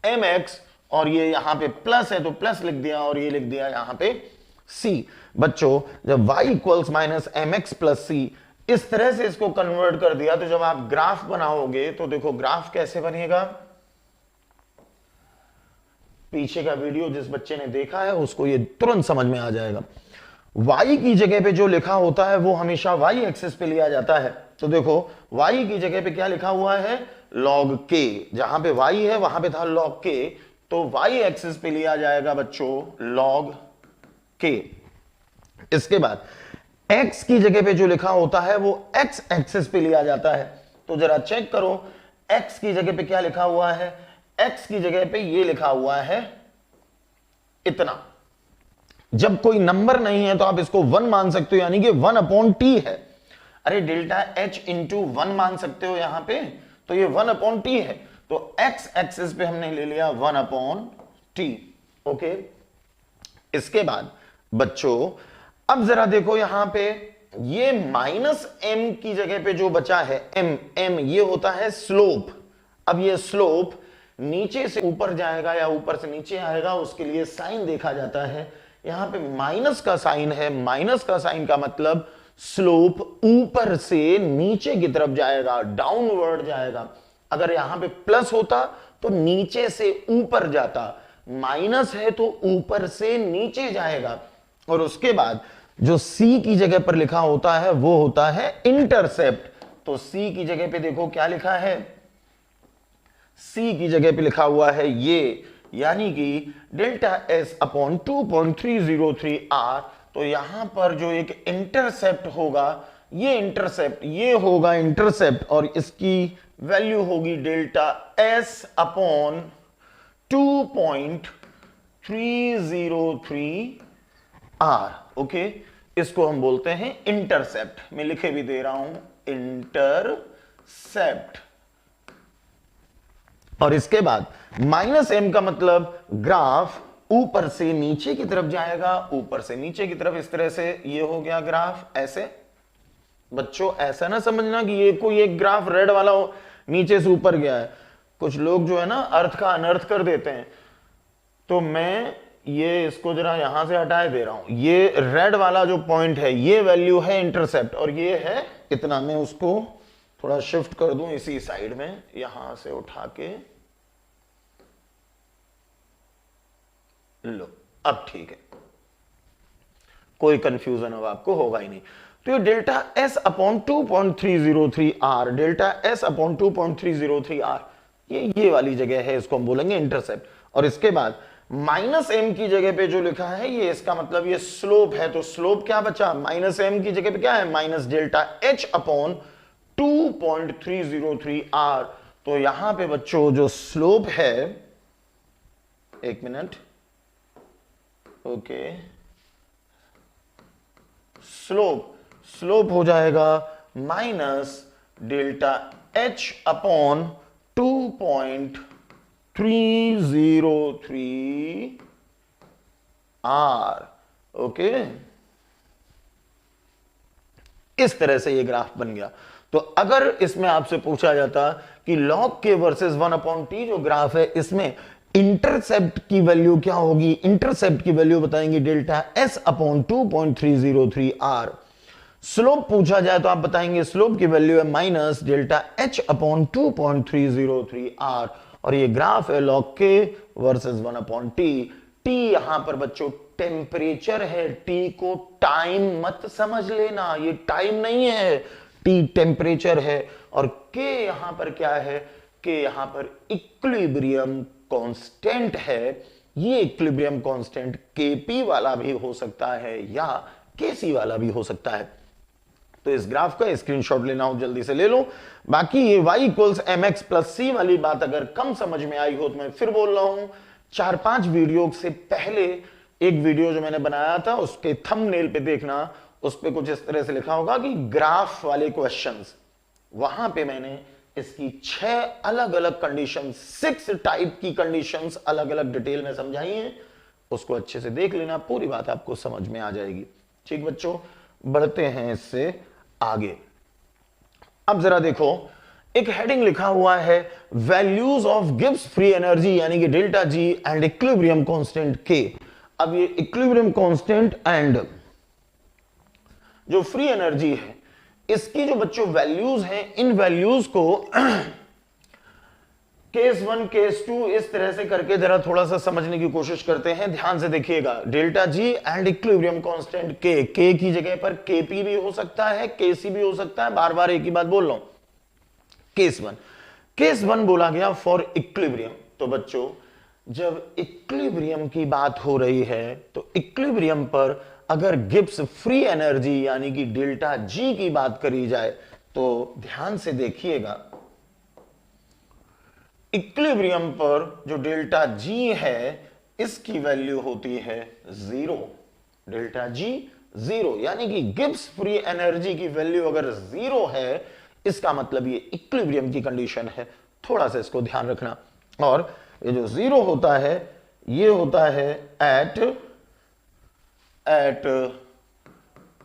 mx, और ये यहां पे प्लस है तो प्लस लिख दिया और ये लिख दिया यहां पे c। बच्चों जब y equals minus mx plus C इस तरह से इसको कन्वर्ट कर दिया तो जब आप ग्राफ बनाओगे तो देखो ग्राफ कैसे बनेगा। पीछे का वीडियो जिस बच्चे ने देखा है उसको ये तुरंत समझ में आ जाएगा। y की जगह पे जो लिखा होता है वो हमेशा y एक्सिस पे लिया जाता है। तो देखो y की जगह पे क्या लिखा हुआ है, log k, जहां पे y है वहां पे था log k, तो y एक्सिस पे लिया जाएगा बच्चों log k। इसके बाद x की जगह पे जो लिखा होता है वो x एक्सिस पे लिया जाता है। तो जरा चेक करो x की जगह पे क्या लिखा हुआ है, x की जगह पे ये लिखा हुआ है इतना। जब कोई नंबर नहीं है तो आप इसको 1 मान सकते हो, यानी कि 1 अपॉन टी है। अरे डेल्टा h इंटू 1 मान सकते हो यहां पे, तो ये 1 अपॉन टी है, तो x एक्सिस पे हमने ले लिया 1 अपॉन टी। ओके, इसके बाद बच्चों अब जरा देखो यहां पे ये माइनस m की जगह पे जो बचा है m ये होता है स्लोप। अब ये स्लोप नीचे से ऊपर जाएगा या ऊपर से नीचे आएगा, उसके लिए साइन देखा जाता है। यहां पे माइनस का साइन है, माइनस का साइन का मतलब स्लोप ऊपर से नीचे की तरफ जाएगा, डाउनवर्ड जाएगा। अगर यहां पे प्लस होता तो नीचे से ऊपर जाता, माइनस है तो ऊपर से नीचे जाएगा। और उसके बाद जो C की जगह पर लिखा होता है वो होता है इंटरसेप्ट। तो C की जगह पे देखो क्या लिखा है, C की जगह पे लिखा हुआ है ये, यानी कि डेल्टा S अपॉन 2.303 R। तो यहां पर जो एक इंटरसेप्ट होगा, ये इंटरसेप्ट ये होगा इंटरसेप्ट, और इसकी वैल्यू होगी delta S upon 2.303 R। Okay, इसको हम बोलते हैं इंटरसेप्ट। मैं लिखे भी दे रहा हूं इंटरसेप्ट। और इसके बाद माइनस m का मतलब ग्राफ ऊपर से नीचे की तरफ जाएगा, ऊपर से नीचे की तरफ, इस तरह से ये हो गया ग्राफ ऐसे। बच्चों ऐसा ना समझना कि ये कोई एक ग्राफ रेड वाला हो नीचे से ऊपर गया है। कुछ लोग जो है ना अर्थ का अनर्थ कर देते हैं, तो मैं ये इसको जरा यहां से हटाए दे रहा हूं। ये रेड वाला जो पॉइंट है ये वैल्यू है इंटरसेप्ट, और ये है इतना। मैं उसको थोड़ा शिफ्ट कर दूं इसी साइड में, यहां से उठा के लो, अब ठीक है, कोई कंफ्यूजन अब आपको होगा ही नहीं। तो ये delta S upon 2.303 R, delta S upon 2.303 R, ये वाली जगह है, इसको हम बोलेंगे इंटरसेप्ट। और इसके बाद माइनस एम की जगह पे जो लिखा है ये इसका मतलब ये स्लोप है, तो स्लोप क्या बचा, माइनस एम की जगह पे क्या है, minus delta H upon 2.303 R. तो यहां पे बच्चों जो स्लोप है, एक मिनट, ओके, स्लोप हो जाएगा minus delta H upon 2.303 R. Okay, इस तरह से ये ग्राफ बन गया। तो अगर इसमें आपसे पूछा जाता कि log k वर्सेस 1/t जो ग्राफ है, इसमें इंटरसेप्ट की वैल्यू क्या होगी, इंटरसेप्ट की वैल्यू बताएंगे delta s upon 2.303 R. Slope पूछा जाए तो आप बताएंगे स्लोप की वैल्यू है minus delta h upon 2.303 R. और ये ग्राफ है log k versus 1/t। t यहां पर बच्चों टेम्परेचर है, t को टाइम मत समझ लेना, ये टाइम नहीं है, t टेम्परेचर है। और k यहां पर क्या है, k यहां पर इक्विलिब्रियम कांस्टेंट है। ये इक्विलिब्रियम कांस्टेंट kp वाला भी हो सकता है या kc वाला भी हो सकता है। तो इस ग्राफ का स्क्रीनशॉट लेना हो जल्दी से ले लो। बाकी ये y equals mx plus c वाली बात अगर कम समझ में आई हो तो मैं फिर बोल रहा हूं, 4-5 वीडियो से पहले एक वीडियो जो मैंने बनाया था उसके थंबनेल पे देखना, उस पे कुछ इस तरह से लिखा होगा कि ग्राफ वाले क्वेश्चंस। वहां पे मैंने इसकी 6 अलग अलग कंडीशन, 6 टाइप की कंडीशंस अलग अलग डिटेल में समझाई हैं। उसको अच्छे से देख लेना, पूरी बात आपको समझ में आ जाएगी। ठीक बच्चों, बढ़ते हैं इससे आगे। अब जरा देखो, एक हेडिंग लिखा हुआ है values of Gibbs free energy यानी कि delta G and equilibrium constant के। अब ये इक्विलिब्रियम कांस्टेंट एंड जो फ्री एनर्जी है, इसकी जो बच्चों वैल्यूज हैं, इन वैल्यूज को केस 1 केस 2 इस तरह से करके जरा थोड़ा सा समझने की कोशिश करते हैं। ध्यान से देखिएगा, delta G and equilibrium constant के, के की जगह पर केपी भी हो सकता है, केसी भी हो सकता है, बार बार एक ही बात बोल रहा हूं। केस 1 बोला गया फॉर इक्विलिब्रियम। तो बच्चों जब इक्विलिब्रियम की बात हो रही है तो इक्विलिब्रियम पर अगर गिब्स फ्री एनर्जी यानी कि डेल्टा जी की बात करी जाए तो ध्यान से देखिएगा, इक्विलिब्रियम पर जो डेल्टा जी है इसकी वैल्यू होती है 0। डेल्टा जी 0 यानी कि गिब्स फ्री एनर्जी की वैल्यू अगर 0 है, इसका मतलब ये इक्विलिब्रियम की कंडीशन है। थोड़ा सा इसको ध्यान रखना। और ये जो 0 होता है ये होता है at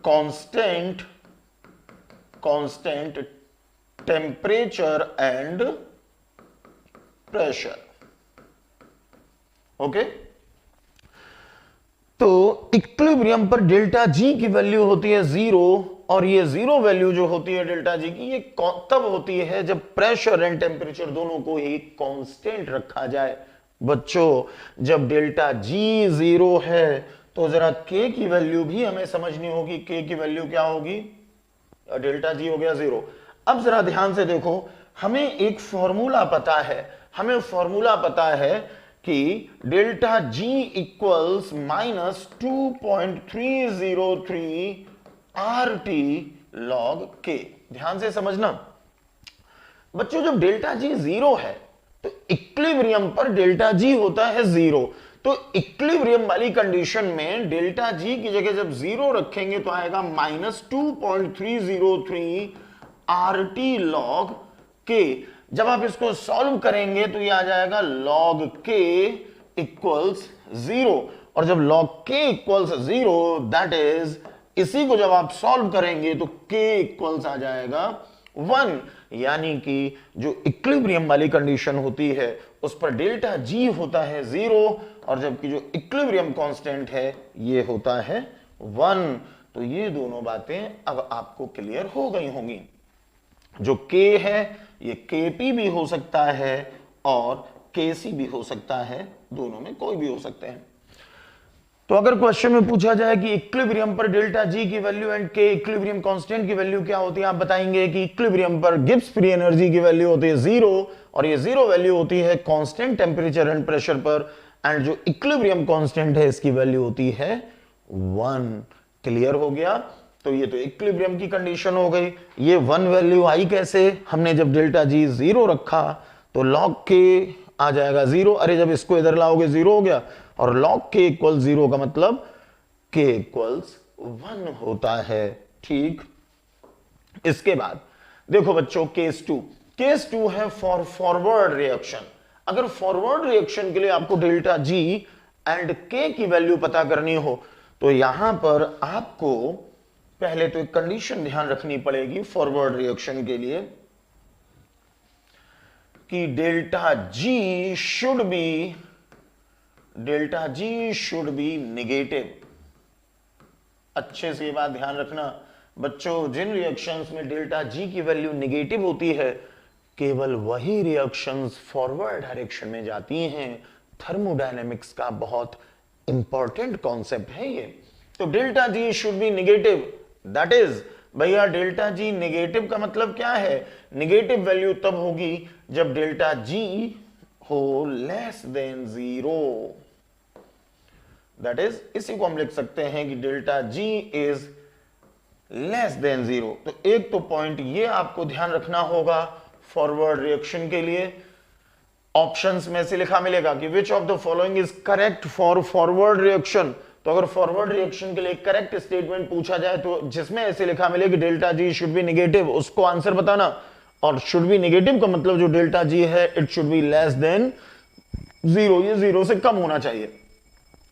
constant temperature and pressure. Okay, तो इक्विलिब्रियम पर डेल्टा जी की वैल्यू होती है 0 और ये 0 वैल्यू जो होती है डेल्टा जी की, ये तब होती है जब प्रेशर एंड टेम्परेचर दोनों को ही कांस्टेंट रखा जाए। बच्चों जब डेल्टा जी 0 है तो जरा के की वैल्यू भी हमें समझनी होगी। के की वैल्यू क्या होगी, डेल्टा जी हो गया 0। अब जरा ध्यान से देखो, हमें एक फॉर्मूला पता है, हमें फॉर्मूला पता है कि delta G equals minus 2.303 RT log K। ध्यान से समझना बच्चों, जब डेल्टा जी 0 है तो इक्विलिब्रियम पर डेल्टा जी होता है 0। तो इक्विलिब्रियम वाली कंडीशन में डेल्टा जी की जगह जब 0 रखेंगे तो आएगा माइनस 2.303 RT log K। जब आप इसको सॉल्व करेंगे तो ये आ जाएगा log K इक्वल्स 0। और जब log K equals 0 that is, इसी को जब आप सॉल्व करेंगे तो K इक्वल्स आ जाएगा 1। यानी कि जो इक्विलिब्रियम वाली कंडीशन होती है उस पर डेल्टा जी होता है 0 और जबकि जो इक्विलिब्रियम कांस्टेंट है ये होता है 1। तो ये दोनों बातें अब आपको क्लियर हो गई होंगी। जो K है ये Kp भी हो सकता है और Kc भी हो सकता है, दोनों में कोई भी हो सकते हैं। तो अगर क्वेश्चन में पूछा जाए कि इक्विलिब्रियम पर डेल्टा जी की वैल्यू एंड के इक्विलिब्रियम कांस्टेंट की वैल्यू क्या होती है, आप बताएंगे कि इक्विलिब्रियम पर गिब्स फ्री एनर्जी की वैल्यू होती है 0 और ये 0 वैल्यू होती है कांस्टेंट टेम्परेचर एंड प्रेशर पर, एंड जो इक्विलिब्रियम कांस्टेंट है इसकी वैल्यू होती है 1। क्लियर हो गया? तो ये तो इक्विलिब्रियम की कंडीशन हो गई। ये 1 वैल्यू आई कैसे? हमने जब डेल्टा जी 0 रखा तो log k आ जाएगा 0। अरे जब इसको इधर लाओगे 0 हो गया, और log k इक्वल 0 का मतलब k इक्वल्स 1 होता है। ठीक, इसके बाद देखो बच्चों केस 2। केस 2 है फॉर फॉरवर्ड रिएक्शन। अगर फॉरवर्ड रिएक्शन के लिए आपको डेल्टा जी एंड के की वैल्यू पता करनी हो तो यहां पर आपको पहले तो एक कंडीशन ध्यान रखनी पड़ेगी फॉरवर्ड रिएक्शन के लिए कि delta G should be negative. अच्छे से ये बात ध्यान रखना बच्चों, जिन रिएक्शंस में डेल्टा जी की वैल्यू नेगेटिव होती है केवल वही रिएक्शंस फॉरवर्ड डायरेक्शन में जाती हैं। थर्मोडायनेमिक्स का बहुत इंपॉर्टेंट कॉन्सेप्ट है ये। तो delta ji should be negative, that is भैया डेल्टा जी नेगेटिव का मतलब क्या है? नेगेटिव वैल्यू तब होगी जब डेल्टा जी हो लेस देन 0। दैट इज, इसी को हम लिख सकते हैं कि delta G is less than 0। तो एक तो पॉइंट ये आपको ध्यान रखना होगा फॉरवर्ड रिएक्शन के लिए। ऑप्शंस में से लिखा मिलेगा कि which of the following is correct for forward reaction. तो अगर फॉरवर्ड रिएक्शन के लिए करेक्ट स्टेटमेंट पूछा जाए तो जिसमें ऐसे लिखा मिले कि delta G should be negative, उसको आंसर बताना। और शुड बी नेगेटिव का मतलब जो डेल्टा जी है it should be less than 0, ये 0 से कम होना चाहिए।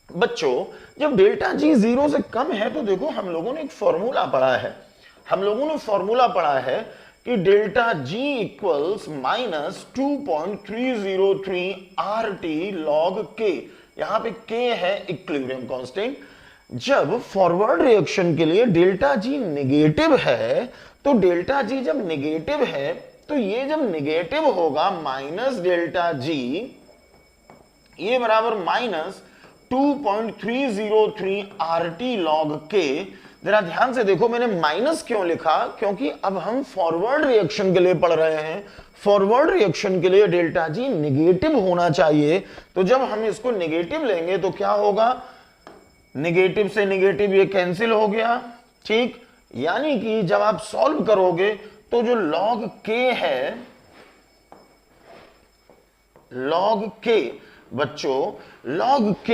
बच्चों जब डेल्टा जी 0 से कम है तो देखो हम लोगों ने एक फॉर्मूला पढ़ा है। हम लोगों ने फॉर्मूला पढ़ा है कि delta G equals minus 2.303 RT log K। यहां पे K है इक्विलिब्रियम कांस्टेंट। जब फॉरवर्ड रिएक्शन के लिए डेल्टा जी नेगेटिव है तो डेल्टा जी जब नेगेटिव है तो ये जब नेगेटिव होगा माइनस डेल्टा जी, ये बराबर माइनस 2.303 RT log K। जरा ध्यान से देखो मैंने माइनस क्यों लिखा, क्योंकि अब हम फॉरवर्ड रिएक्शन के लिए पढ़ रहे हैं। फॉरवर्ड रिएक्शन के लिए डेल्टा जी नेगेटिव होना चाहिए। तो जब हम इसको नेगेटिव लेंगे तो क्या होगा? नेगेटिव से नेगेटिव ये कैंसिल हो गया। ठीक, यानी कि जब आप सॉल्व करोगे तो जो log k है, log k बच्चों log k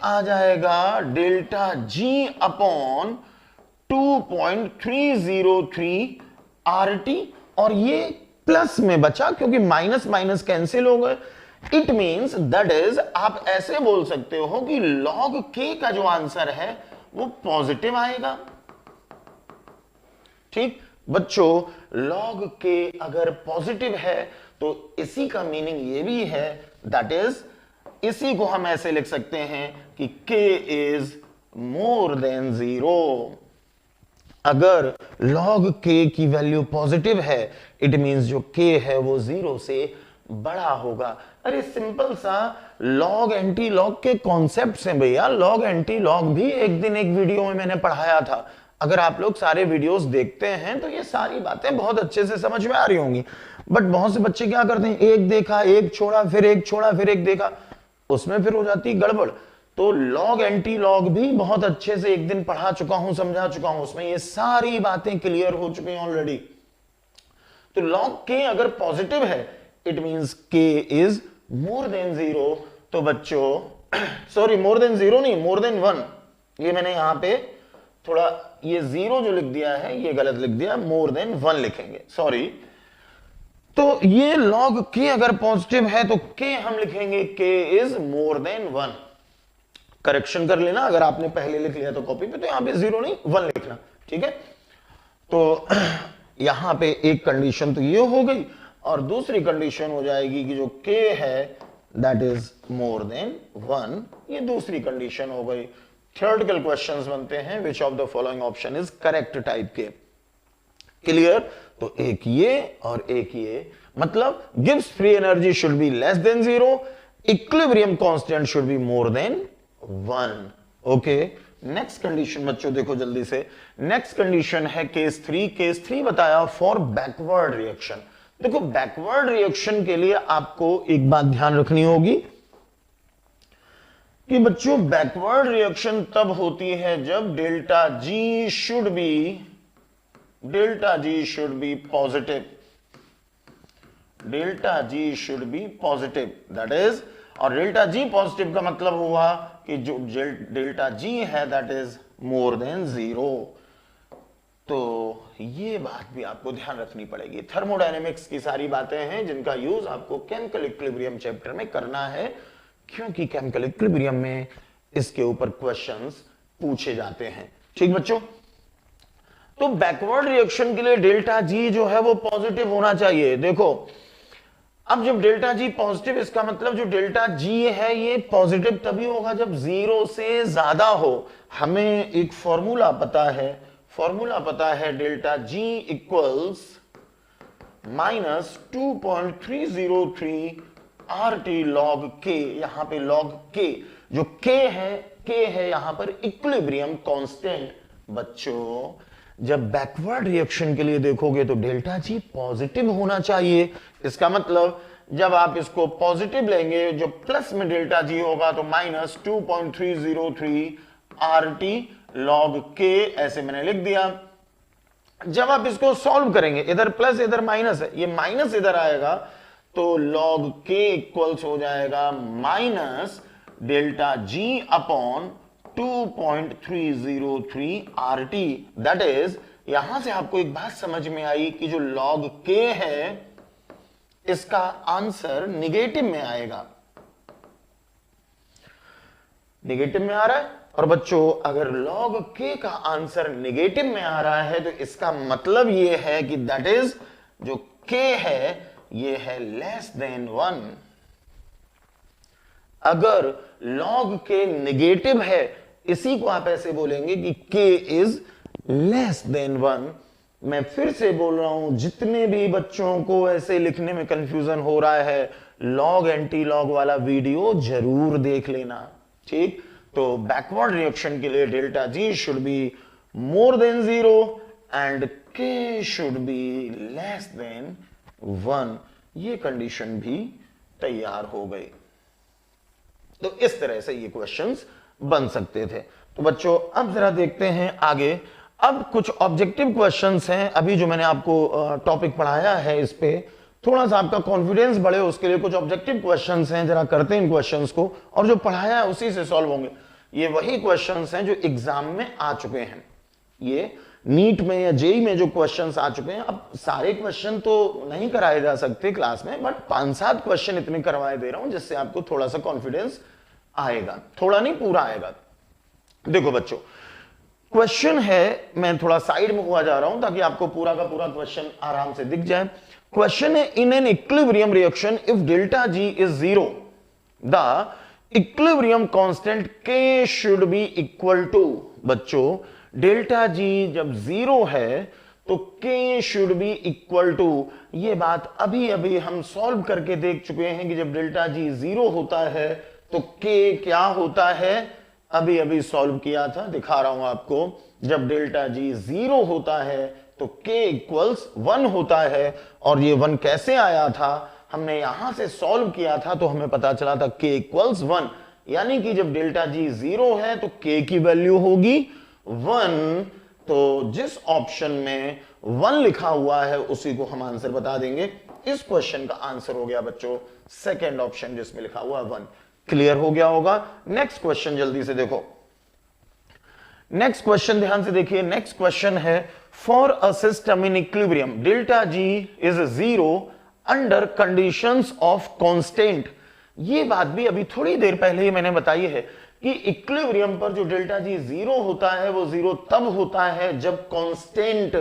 आ जाएगा डेल्टा जी अपॉन 2.303 RT, और ये प्लस में बचा क्योंकि माइनस माइनस कैंसिल हो गए। इट मींस दैट इज, आप ऐसे बोल सकते हो कि log k का जो आंसर है वो पॉजिटिव आएगा। ठीक बच्चों, log k अगर पॉजिटिव है तो इसी का मीनिंग ये भी है, दैट इज इसी को हम ऐसे लिख सकते हैं कि k इज मोर देन 0। अगर log k की वैल्यू पॉजिटिव है इट मींस जो k है वो 0 से बड़ा होगा। अरे सिंपल सा log एंटी लॉग के कॉन्सेप्ट्स हैं भैया। log एंटी लॉग भी एक दिन एक वीडियो में मैंने पढ़ाया था। अगर आप लोग सारे वीडियोस देखते हैं तो ये सारी बातें बहुत अच्छे से समझ में आ रही होंगी। बट बहुत से बच्चे क्या करते हैं, एक देखा एक छोड़ा फिर एक छोड़ा फिर एक देखा, उसमें फिर हो जाती गड़बड़। तो log एंटी लॉग भी बहुत अच्छे से एक दिन पढ़ा चुका हूं, समझा चुका हूं, उसमें ये सारी बातें क्लियर हो चुकी हैं ऑलरेडी। तो log k अगर पॉजिटिव है it means k is more than 0। तो बच्चों सॉरी मोर देन 0 नहीं, मोर देन 1। ये मैंने यहां पे थोड़ा ये 0 जो लिख दिया है ये गलत लिख दिया, मोर देन 1 लिखेंगे, सॉरी। तो ये log k अगर पॉजिटिव है तो k हम लिखेंगे k is more than 1। Correction कर लेना, अगर आपने पहले लिख लिया तो कॉपी पे, तो यहां पे 0 नहीं 1 लिखना। ठीक है, तो यहां पे एक कंडीशन तो ये हो गई, और दूसरी कंडीशन हो जाएगी कि जो k है दैट इज मोर देन 1। ये दूसरी कंडीशन हो गई। थ्योरेटिकल क्वेश्चंस बनते हैं which of the following option is correct type के। क्लियर? तो एक ये और एक ये, मतलब Gibbs free energy should be less than 0, equilibrium constant should be more than 1। Okay, next condition बच्चों देखो जल्दी से। नेक्स्ट कंडीशन है केस 3। केस 3 बताया फॉर बैकवर्ड रिएक्शन। देखो बैकवर्ड रिएक्शन के लिए आपको एक बात ध्यान रखनी होगी कि बच्चों बैकवर्ड रिएक्शन तब होती है जब delta G should be positive, delta G should be positive, that is, और डेल्टा जी पॉजिटिव का मतलब हुआ कि जो डेल्टा जी है दैट इज मोर देन 0। तो ये बात भी आपको ध्यान रखनी पड़ेगी। थर्मोडायनेमिक्स की सारी बातें हैं जिनका यूज आपको केमिकल इक्विलिब्रियम चैप्टर में करना है, क्योंकि केमिकल इक्विलिब्रियम में इसके ऊपर क्वेश्चंस पूछे जाते हैं। ठीक बच्चों, तो बैकवर्ड रिएक्शन के लिए डेल्टा जी जो है वो पॉजिटिव होना चाहिए। देखो अब जब डेल्टा जी पॉजिटिव, इसका मतलब जो डेल्टा जी है ये पॉजिटिव तभी होगा जब 0 से ज्यादा हो। हमें एक फॉर्मूला पता है delta G equals -2.303 RT log K। यहां पे log K, जो K है यहां पर इक्विलिब्रियम कांस्टेंट। बच्चों जब बैकवर्ड रिएक्शन के लिए देखोगे तो डेल्टा जी पॉजिटिव होना चाहिए। इसका मतलब जब आप इसको पॉजिटिव लेंगे, जो प्लस में डेल्टा जी होगा तो -2.303 RT log K, ऐसे मैंने लिख दिया। जब आप इसको सॉल्व करेंगे, इधर प्लस इधर माइनस है, ये माइनस इधर आएगा तो log K इक्वल्स हो जाएगा minus delta G upon 2.303 RT। That is, यहां से आपको एक बात समझ में आई कि जो log K है इसका आंसर निगेटिव में आएगा, निगेटिव में आ रहा है। और बच्चों अगर log K का आंसर निगेटिव में आ रहा है तो इसका मतलब यह है कि दैट इज, जो K है ये है लेस देन 1। अगर log K निगेटिव है, इसी को आप ऐसे बोलेंगे कि K इज लेस देन 1। मैं फिर से बोल रहा हूं, जितने भी बच्चों को ऐसे लिखने में कंफ्यूजन हो रहा है, लॉग एंटी लॉग वाला वीडियो जरूर देख लेना। ठीक, तो बैकवर्ड रिएक्शन के लिए delta G should be more than 0 and K should be less than 1। ये कंडीशन भी तैयार हो गई। तो इस तरह से ये क्वेश्चंस बन सकते थे। तो बच्चों अब जरा देखते हैं आगे। अब कुछ ऑब्जेक्टिव क्वेश्चंस हैं। अभी जो मैंने आपको टॉपिक पढ़ाया है इस पे थोड़ा सा आपका कॉन्फिडेंस बढ़े, उसके लिए कुछ ऑब्जेक्टिव क्वेश्चंस हैं, जरा करते हैं इन क्वेश्चंस को, और जो पढ़ाया है उसी से सॉल्व होंगे। ये वही क्वेश्चंस हैं जो एग्जाम में आ चुके हैं। ये नीट में या जेई में जो क्वेश्चंस आ चुके हैं, अब सारे क्वेश्चन तो नहीं कराए जा सकते क्लास में, बट 5-7 क्वेश्चन इतने करवाए दे रहा हूं जिससे आपको थोड़ा सा कॉन्फिडेंस आएगा, थोड़ा नहीं पूरा आएगा। देखो बच्चों क्वेश्चन है, मैं थोड़ा साइड में हुआ जा रहा हूं ताकि आपको पूरा का पूरा क्वेश्चन आराम से दिख जाए। क्वेश्चन है, in an equilibrium reaction if delta G is 0 the equilibrium constant K should be equal to. बच्चों डेल्टा जी जब 0 है तो K should be equal to. ये बात अभी अभी हम सॉल्व करके देख चुके हैं कि जब डेल्टा जी 0 होता है तो K क्या होता है, अभी अभी सॉल्व किया था, दिखा रहा हूं आपको। जब डेल्टा जी 0 होता है तो K इक्वल्स 1 होता है। और ये 1 कैसे आया था, हमने यहां से सॉल्व किया था तो हमें पता चला था K इक्वल्स 1, यानी कि जब डेल्टा जी 0 है तो K की वैल्यू होगी 1। तो जिस ऑप्शन में 1 लिखा हुआ है उसी को हम आंसर बता देंगे। इस क्वेश्चन का आंसर हो गया बच्चों सेकंड ऑप्शन जिसमें लिखा हुआ 1। क्लियर हो गया होगा। नेक्स्ट क्वेश्चन जल्दी से देखो। नेक्स्ट क्वेश्चन ध्यान से देखिए। नेक्स्ट क्वेश्चन है, for a system in equilibrium delta G is 0 under conditions of constant. ये बात भी अभी थोड़ी देर पहले ही मैंने बताई है कि इक्विलिब्रियम पर जो डेल्टा जी 0 होता है वो 0 तब होता है जब कांस्टेंट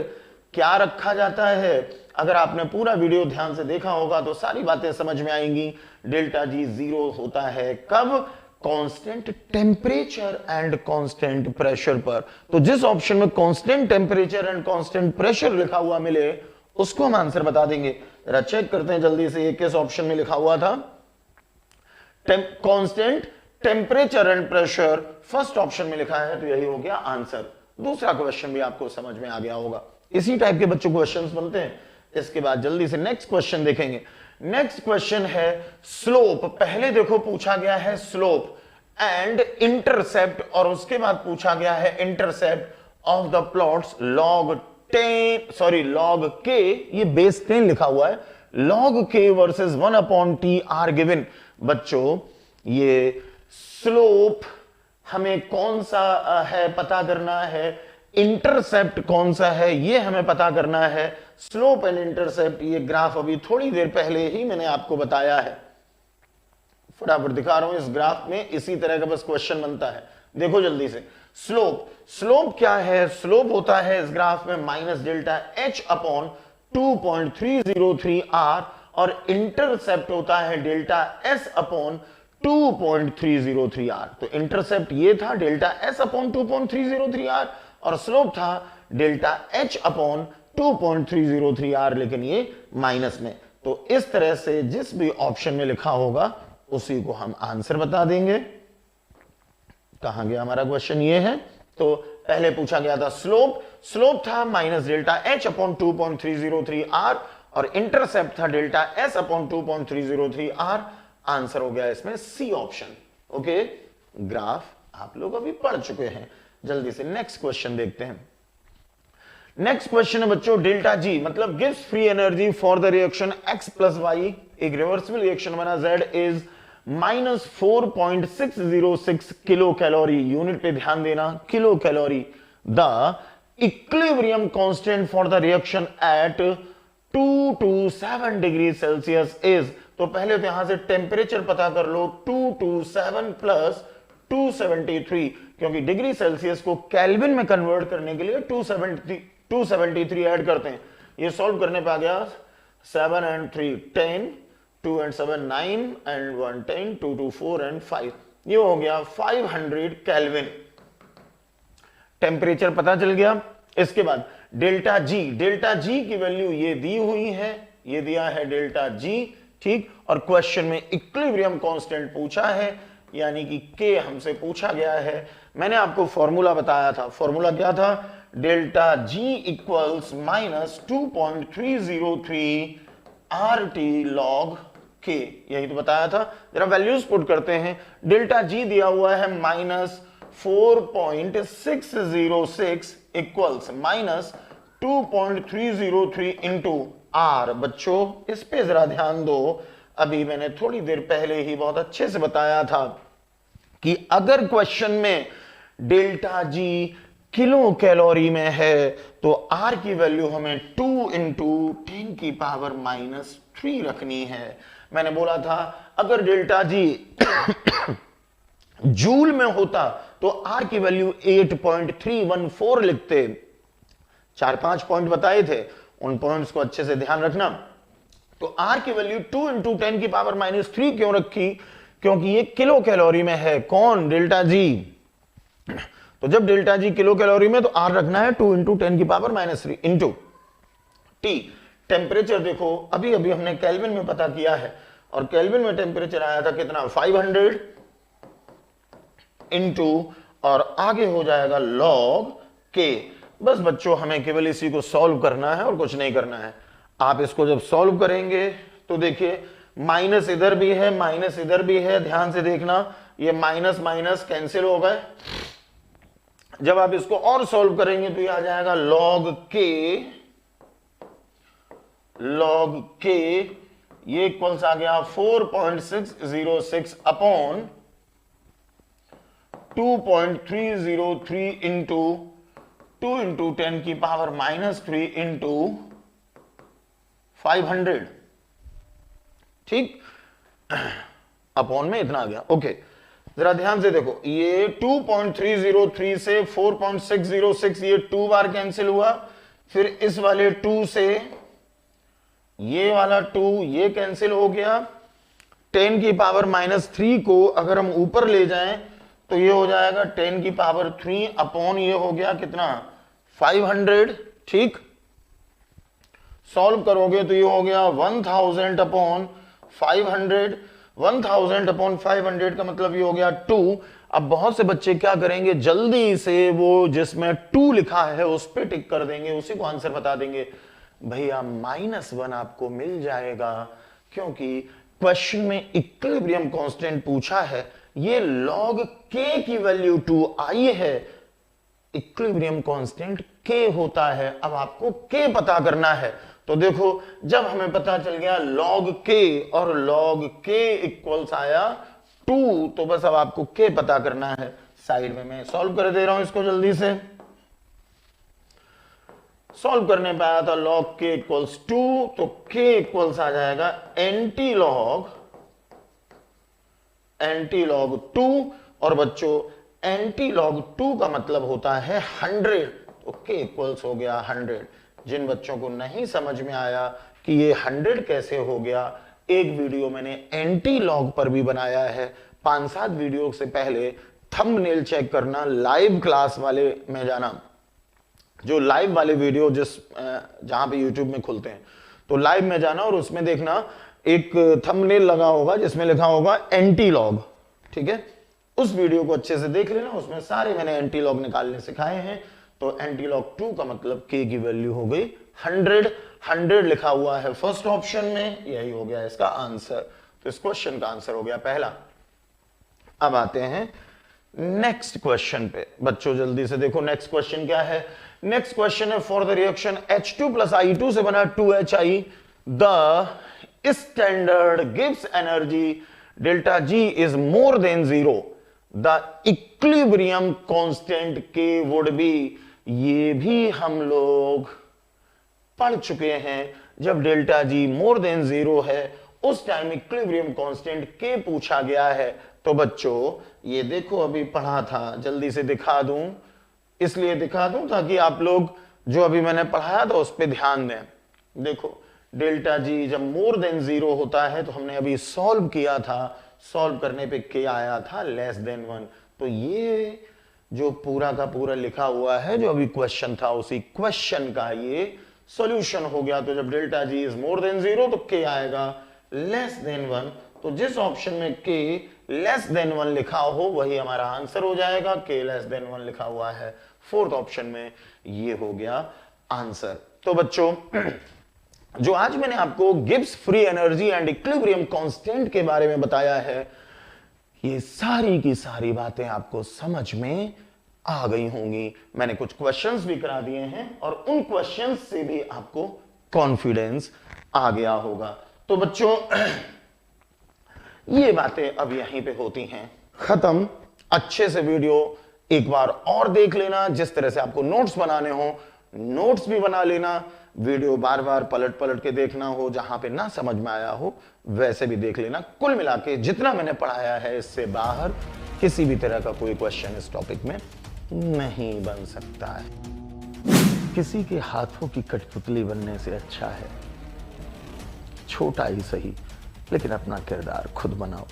क्या रखा जाता है। अगर आपने पूरा वीडियो ध्यान से देखा होगा तो सारी बातें समझ में आएंगी। डेल्टा जी 0 होता है कब, constant temperature and constant pressure पर। तो जिस ऑप्शन में constant temperature and constant pressure लिखा हुआ मिले उसको हम आंसर बता देंगे। जरा चेक करते हैं जल्दी से, ये किस ऑप्शन में लिखा हुआ था। Constant temperature and pressure first option में लिखा है तो यही हो गया आंसर। दूसरा क्वेश्चन भी आपको समझ में आ गया होगा। इसी टाइप के बच्चों क्वेश्चंस बनते हैं। इसके बाद जल्दी से नेक्स्ट क्वेश्चन देखेंगे। नेक्स्ट क्वेश्चन है स्लोप। पहले देखो पूछा गया है स्लोप। एंड इंटरसेप्ट, और उसके बाद पूछा गया है intercept of the plots log k, ये बेस 10 लिखा हुआ है, log k versus 1/t are given. बच्चों ये स्लोप हमें कौन सा है पता करना है, इंटरसेप्ट कौन सा है ये हमें पता करना है। स्लोप एंड इंटरसेप्ट, ये ग्राफ अभी थोड़ी देर पहले ही मैंने आपको बताया है, फटाफट दिखा रहा हूं। इस ग्राफ में इसी तरह का बस क्वेश्चन बनता है, देखो जल्दी से। स्लोप क्या है, स्लोप होता है इस ग्राफ में minus delta H upon 2.303 R, और इंटरसेप्ट होता है डेल्टा एस अपॉन 2.303 आर। तो इंटरसेप्ट ये था डेल्टा एस अपॉन 2.303 आर, और स्लोप था डेल्टा एच अपॉन 2.303 आर, लेकिन ये माइनस में। तो इस तरह से जिस भी ऑप्शन में लिखा होगा उसी को हम आंसर बता देंगे। कहां गया हमारा क्वेश्चन, ये है। तो पहले पूछा गया था स्लोप था minus delta H upon 2.303 R, और इंटरसेप्ट था delta S upon 2.303 R. Answer हो गया इसमें सी ऑप्शन। ओके, ग्राफ आप लोग अभी पढ़ चुके हैं। जल्दी से नेक्स्ट क्वेश्चन देखते हैं। नेक्स्ट क्वेश्चन है बच्चों, डेल्टा जी मतलब gives free energy for the reaction X plus Y, एक रिवर्सिबल रिएक्शन बना Z is -4.606 kilo calorie, unit पे ध्यान देना, kilo calorie. The equilibrium constant for the reaction at 2 to 7 degree Celsius is, तो पहले तो यहां से टेम्परेचर पता कर लो, 2 to 7 प्लस 273, क्योंकि डिग्री सेल्सियस को केल्विन में कन्वर्ट करने के लिए 273 ऐड करते हैं। ये सॉल्व करने पे आ गया 7 and 3 10, 2 and 7 9 and 1 10, 2 2 4 and 5, ये हो गया 500 केल्विन। टेम्परेचर पता चल गया। इसके बाद डेल्टा जी की वैल्यू ये दी हुई है, ये दिया है डेल्टा जी, ठीक। और क्वेश्चन में इक्विलिब्रियम कांस्टेंट पूछा है, यानी कि के हमसे पूछा गया है। मैंने आपको फॉर्मूला बताया था, फॉर्मूला क्या था, delta G equals -2.303 RT log k, यही तो बताया था। जरा वैल्यूज पुट करते हैं। डेल्टा जी दिया हुआ है -4.606 इक्वल्स -2.303 इंटू आर। बच्चों इस पे जरा ध्यान दो, अभी मैंने थोड़ी देर पहले ही बहुत अच्छे से बताया था कि अगर क्वेश्चन में डेल्टा जी किलो कैलोरी में है तो आर की वैल्यू हमें 2 इंटू 10 की पावर -3 रखनी है। मैंने बोला था अगर डेल्टा जी जूल में होता तो आर की वैल्यू 8.314 लिखते। 4-5 पॉइंट बताए थे, उन पॉइंट्स को अच्छे से ध्यान रखना। तो आर की वैल्यू 2 इंटू 10 की पावर -3 क्यों रखी, क्योंकि ये किलो कैलोरी में है। कौन, डेल्टा जी। तो जब डेल्टा जी किलो कैलोरी में तो आर रखना है 2 इंटू 10 की पावर -3 इंटू टी। टेम्परेचर देखो अभी अभी हमने केल्विन में पता किया है, और केल्विन में टेम्परेचर आया था कितना, 500 इंटू, और आगे हो जाएगा लॉग के। बस बच्चों हमें केवल इसी को सॉल्व करना है और कुछ नहीं करना है। आप इसको जब सॉल्व करेंगे तो देखिए माइनस इधर भी है, माइनस इधर भी है, ध्यान से देखना, ये माइनस माइनस कैंसिल हो गए। जब आप इसको और सॉल्व करेंगे तो ये आ जाएगा log k, ये इक्वल्स आ गया 4.606 अपॉन 2.303 इंटू 2 इंटू 10 की पावर -3 इंटू 500, ठीक। अपॉन में इतना आ गया। ओके, जरा ध्यान से देखो, ये 2.303 से 4.606, ये 2 बार कैंसिल हुआ, फिर इस वाले 2 से ये वाला 2 ये कैंसिल हो गया। 10 की पावर -3 को अगर हम ऊपर ले जाएं तो ये हो जाएगा 10 की पावर 3 अपॉन ये हो गया कितना, 500, ठीक। सॉल्व करोगे तो ये हो गया 1000 अपॉन 500, 1000 अपॉन 500 का मतलब ये हो गया 2। अब बहुत से बच्चे क्या करेंगे, जल्दी से वो जिसमें 2 लिखा है उस पे टिक कर देंगे, उसी को आंसर बता देंगे। भैया -1 आपको मिल जाएगा, क्योंकि क्वेश्चन में इक्विलिब्रियम कांस्टेंट पूछा है, ये log k की वैल्यू 2i है, इक्विलिब्रियम कांस्टेंट k होता है। अब आपको k पता करना है, तो देखो जब हमें पता चल गया log k और log k इक्वल्स आया 2, तो बस अब आपको k पता करना है। साइड में मैं सॉल्व कर दे रहा हूं इसको जल्दी से। सॉल्व करने पे आया था log k इक्वल्स 2, तो k इक्वल्स आ जाएगा एंटी लॉग 2। और बच्चों एंटी लॉग 2 का मतलब होता है 100, तो k इक्वल्स हो गया 100। जिन बच्चों को नहीं समझ में आया कि ये 100 कैसे हो गया, एक वीडियो मैंने एंटी लॉग पर भी बनाया है। 5-7 वीडियो से पहले थंबनेल चेक करना, लाइव क्लास वाले में जाना, जो लाइव वाले वीडियो जहां पे यूट्यूब में खुलते हैं, तो लाइव में जाना और उसमें देखना एक थंबनेल लगा होगा जिसमें लिखा होगा एंटी लॉग, ठीक है। उस वीडियो को अच्छे से देख लेना, उसमें सारे मैंने एंटी लॉग निकालने सिखाए हैं। तो एंटी लॉग 2 का मतलब k की वैल्यू हो गई 100 लिखा हुआ है फर्स्ट ऑप्शन में, यही हो गया इसका आंसर। तो इस क्वेश्चन का आंसर हो गया पहला। अब आते हैं नेक्स्ट क्वेश्चन पे। बच्चों जल्दी से देखो नेक्स्ट क्वेश्चन क्या है। नेक्स्ट क्वेश्चन है for the reaction H2 + I2 से बना 2HI, the standard gives energy delta G is more than 0, the equilibrium constant K would be. ये भी हम लोग पढ़ चुके हैं। जब डेल्टा G मोर देन 0 है उस टाइम इक्विलिब्रियम कांस्टेंट K पूछा गया है। तो बच्चों ये देखो अभी पढ़ा था, जल्दी से दिखा दूं, इसलिए दिखा दूं ताकि आप लोग जो अभी मैंने पढ़ाया था उस पर ध्यान दें। देखो डेल्टा G जब मोर देन 0 होता है, तो हमने अभी सॉल्व किया था, सॉल्व करने पे K आया था लेस देन 1। तो ये जो पूरा का पूरा लिखा हुआ है जो अभी क्वेश्चन था, उसी क्वेश्चन का ये सॉल्यूशन हो गया। तो जब delta G is more than 0 तो K आएगा लेस देन 1। तो जिस ऑप्शन में K लेस देन 1 लिखा हो वही हमारा आंसर हो जाएगा। K लेस देन 1 लिखा हुआ है फोर्थ ऑप्शन में, ये हो गया आंसर। तो बच्चों जो आज मैंने आपको Gibbs free energy and equilibrium constant के बारे में बताया है, ये सारी की सारी बातें आपको समझ में आ गई होंगी। मैंने कुछ क्वेश्चंस भी करा दिए हैं और उन क्वेश्चंस से भी आपको कॉन्फिडेंस आ गया होगा। तो बच्चों ये बातें अब यहीं पे होती हैं खत्म। अच्छे से वीडियो एक बार और देख लेना, जिस तरह से आपको नोट्स बनाने हो नोट्स भी बना लेना, वीडियो बार बार पलट पलट के देखना हो, जहां पे ना समझ में आया हो वैसे भी देख लेना। कुल मिला के जितना मैंने पढ़ाया है इससे बाहर किसी भी तरह का कोई क्वेश्चन इस टॉपिक में नहीं बन सकता है। किसी के हाथों की कठपुतली बनने से अच्छा है छोटा ही सही लेकिन अपना किरदार खुद बनाओ।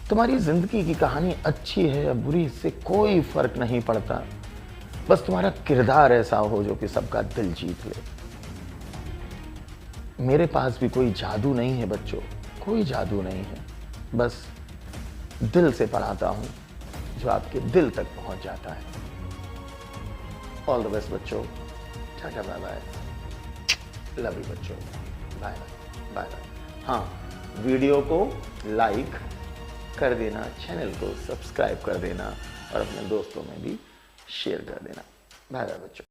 तुम्हारी जिंदगी की कहानी अच्छी है या बुरी इससे कोई फर्क नहीं पड़ता, बस तुम्हारा किरदार ऐसा हो जो कि सबका दिल जीत ले। मेरे पास भी कोई जादू नहीं है बच्चों, कोई जादू नहीं है, बस दिल से पढ़ाता हूं जो आपके दिल तक पहुंच जाता है। ऑल द बेस्ट बच्चों, tata bye bye, love you बच्चों, बाय बाय बाय बाय। हाँ, वीडियो को लाइक कर देना, चैनल को सब्सक्राइब कर देना और अपने दोस्तों में भी शेयर कर देना। बाय बाय बच्चों।